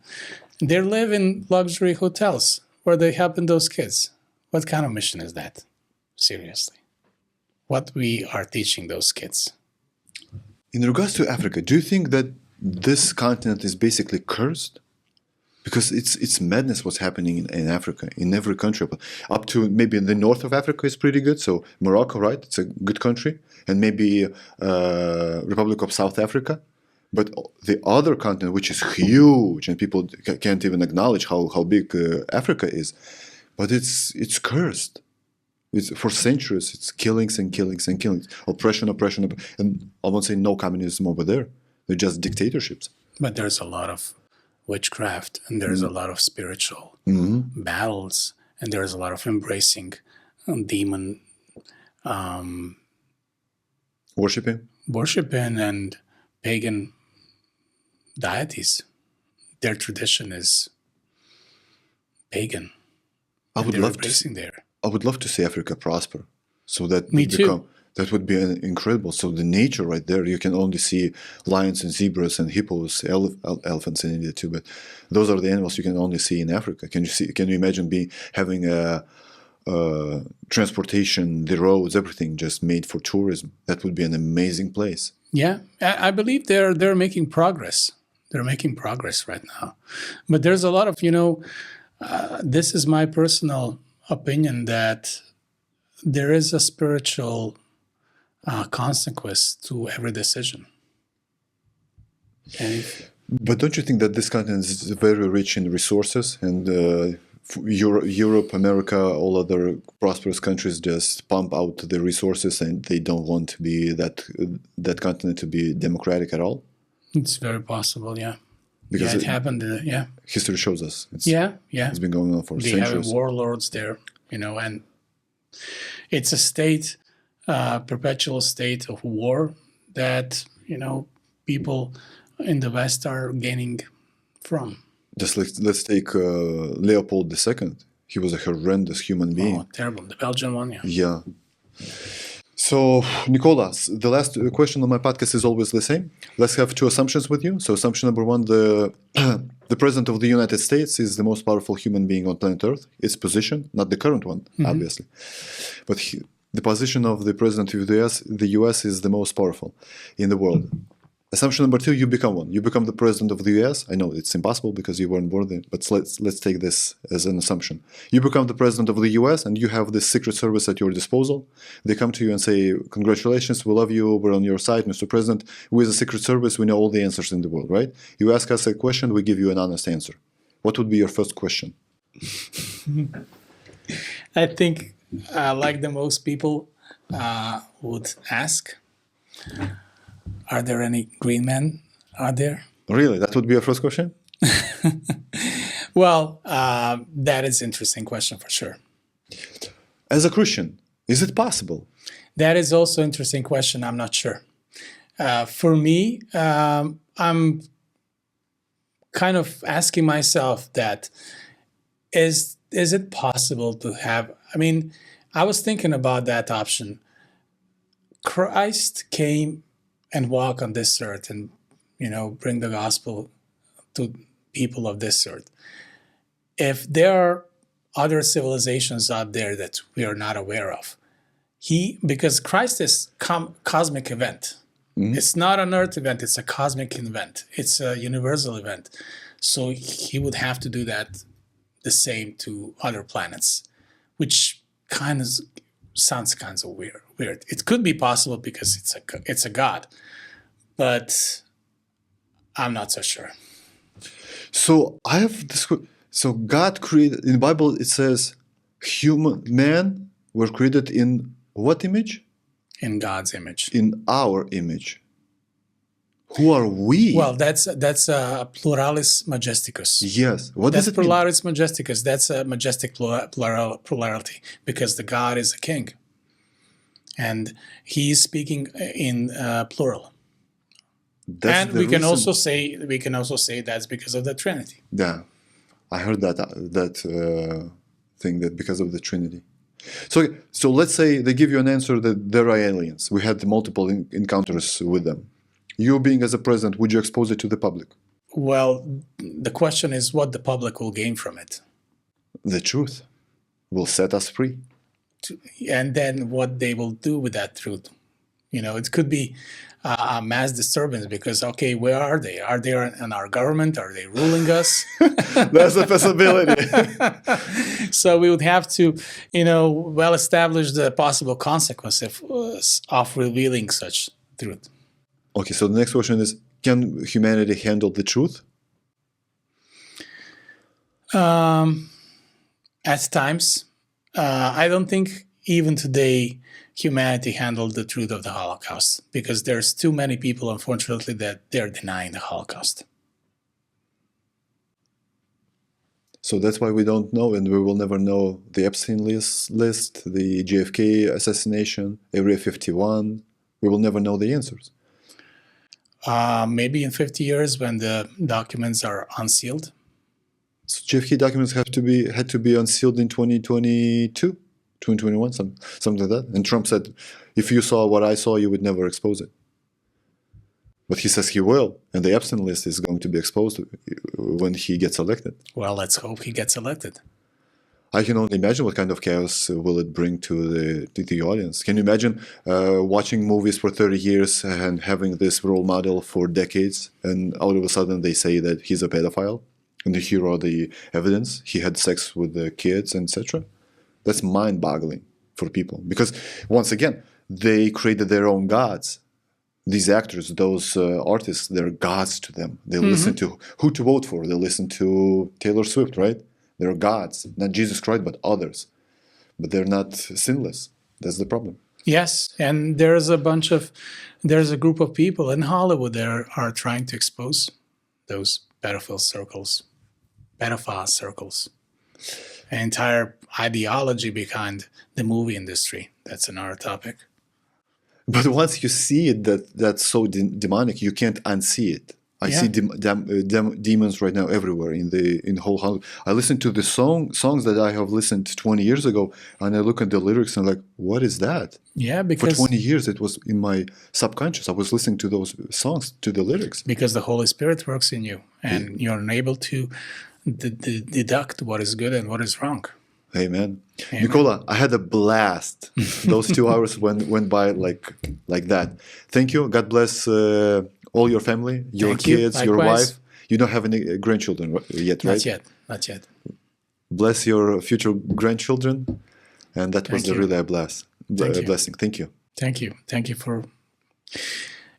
They live in luxury hotels where they helping those kids. What kind of mission is that? Seriously. What we are teaching those kids. In regards to Africa, do you think that this continent is basically cursed? Because it's madness what's happening in Africa, in every country. Up to maybe in the north of Africa is pretty good. So Morocco, right? It's a good country. And maybe Republic of South Africa. But the other continent, which is huge, and people can't even acknowledge how big Africa is, but it's cursed. It's for centuries. It's killings and killings and killings, oppression, and I won't say no communism over there. They're just dictatorships. But there's a lot of witchcraft, and there's a lot of spiritual battles, and there's a lot of embracing demon worshiping and pagan deities. Their tradition is pagan. I would love to see Africa prosper. So that that would be incredible. So the nature right there, you can only see lions and zebras and hippos, elephants in India too. But those are the animals you can only see in Africa. Can you imagine having a transportation, the roads, everything just made for tourism? That would be an amazing place. Yeah, I believe they're making progress. They're making progress right now. But there's a lot of, this is my personal opinion that there is a spiritual consequence to every decision. But don't you think that this continent is very rich in resources, and Europe, America, all other prosperous countries just pump out the resources, and they don't want to be that continent to be democratic at all? It's very possible, yeah. Because it happened, yeah. History shows us. It's been going on for centuries. They have warlords there, and it's a state, perpetual state of war that, people in the West are gaining from. Just let's take Leopold II. He was a horrendous human being. Oh, terrible. The Belgian one, yeah. Yeah. So, Nikola, the last question on my podcast is always the same. Let's have two assumptions with you. So, assumption number one, the President of the United States is the most powerful human being on planet Earth. Its position, not the current one, obviously. But the position of the President of the US is the most powerful in the world. Assumption number 2, you become one. You become the president of the US. I know it's impossible because you weren't born then, but let's take this as an assumption. You become the president of the US and you have this Secret Service at your disposal. They come to you and say, congratulations, we love you, we're on your side, Mr. President. We as a Secret Service, we know all the answers in the world, right? You ask us a question, we give you an honest answer. What would be your first question? I think, like the most people would ask, are there any green men out there? Really? That would be your first question? Well, that is an interesting question for sure. As a Christian, is it possible? That is also an interesting question. I'm not sure. For me, I'm kind of asking myself that, is it possible to have, I mean, I was thinking about that option. Christ came and walk on this earth and, bring the gospel to people of this earth. If there are other civilizations out there that we are not aware of, because Christ is cosmic event. Mm-hmm. It's not an earth event, it's a cosmic event. It's a universal event. So he would have to do that the same to other planets, which kind of sounds kind of weird. It could be possible because it's a God, but I'm not so sure. So I have this. So God created in the Bible. It says, man were created in what image? In God's image. In our image. Who are we? Well, that's pluralis majesticus. Yes. What does it mean? Pluralis majesticus. That's a majestic plurality because the God is a king, and he is speaking in plural. And we can also say that's because of the Trinity. Yeah, I heard that thing that because of the Trinity. So let's say they give you an answer that there are aliens. We had multiple encounters with them. You being as a president, would you expose it to the public? Well, the question is what the public will gain from it. The truth will set us free. And then what they will do with that truth. It could be a mass disturbance because, okay, where are they? Are they in our government? Are they ruling us? That's a possibility. So we would have to, well establish the possible consequences of revealing such truth. Okay, so the next question is, can humanity handle the truth? At times. I don't think even today humanity handled the truth of the Holocaust because there's too many people, unfortunately, that they're denying the Holocaust. So that's why we don't know, and we will never know the Epstein list, the JFK assassination, Area 51. We will never know the answers. Maybe in 50 years when the documents are unsealed. So JFK documents had to be unsealed in 2022, 2021, something like that. And Trump said, if you saw what I saw, you would never expose it. But he says he will, and the Epstein list is going to be exposed when he gets elected. Well, let's hope he gets elected. I can only imagine what kind of chaos will it bring to the audience. Can you imagine watching movies for 30 years and having this role model for decades, and all of a sudden they say that he's a pedophile, and here are the evidence, he had sex with the kids, etc. That's mind-boggling for people. Because, once again, they created their own gods. These actors, those artists, they're gods to them. They listen to who to vote for. They listen to Taylor Swift, right? They're gods, not Jesus Christ, but others. But they're not sinless. That's the problem. Yes, and there's a group of people in Hollywood that are trying to expose those pedophile circles, an entire ideology behind the movie industry. That's another topic. But once you see it, that's so demonic, you can't unsee it. I see demons right now everywhere in whole Hollywood. I listen to the songs that I have listened 20 years ago, and I look at the lyrics and I'm like, what is that? Yeah, because for 20 years it was in my subconscious. I was listening to those songs, to the lyrics. Because the Holy Spirit works in you, and you're unable to deduct what is good and what is wrong. Amen. Nikola, I had a blast. Those 2 hours went by like that. Thank you. God bless all your family, your Thank you. kids, your Likewise. wife. You don't have any grandchildren yet, right? Not yet. Not yet. Bless your future grandchildren. And that was Thank you. really a Thank you. blessing. Thank you. Thank you. Thank you for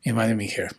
inviting me here.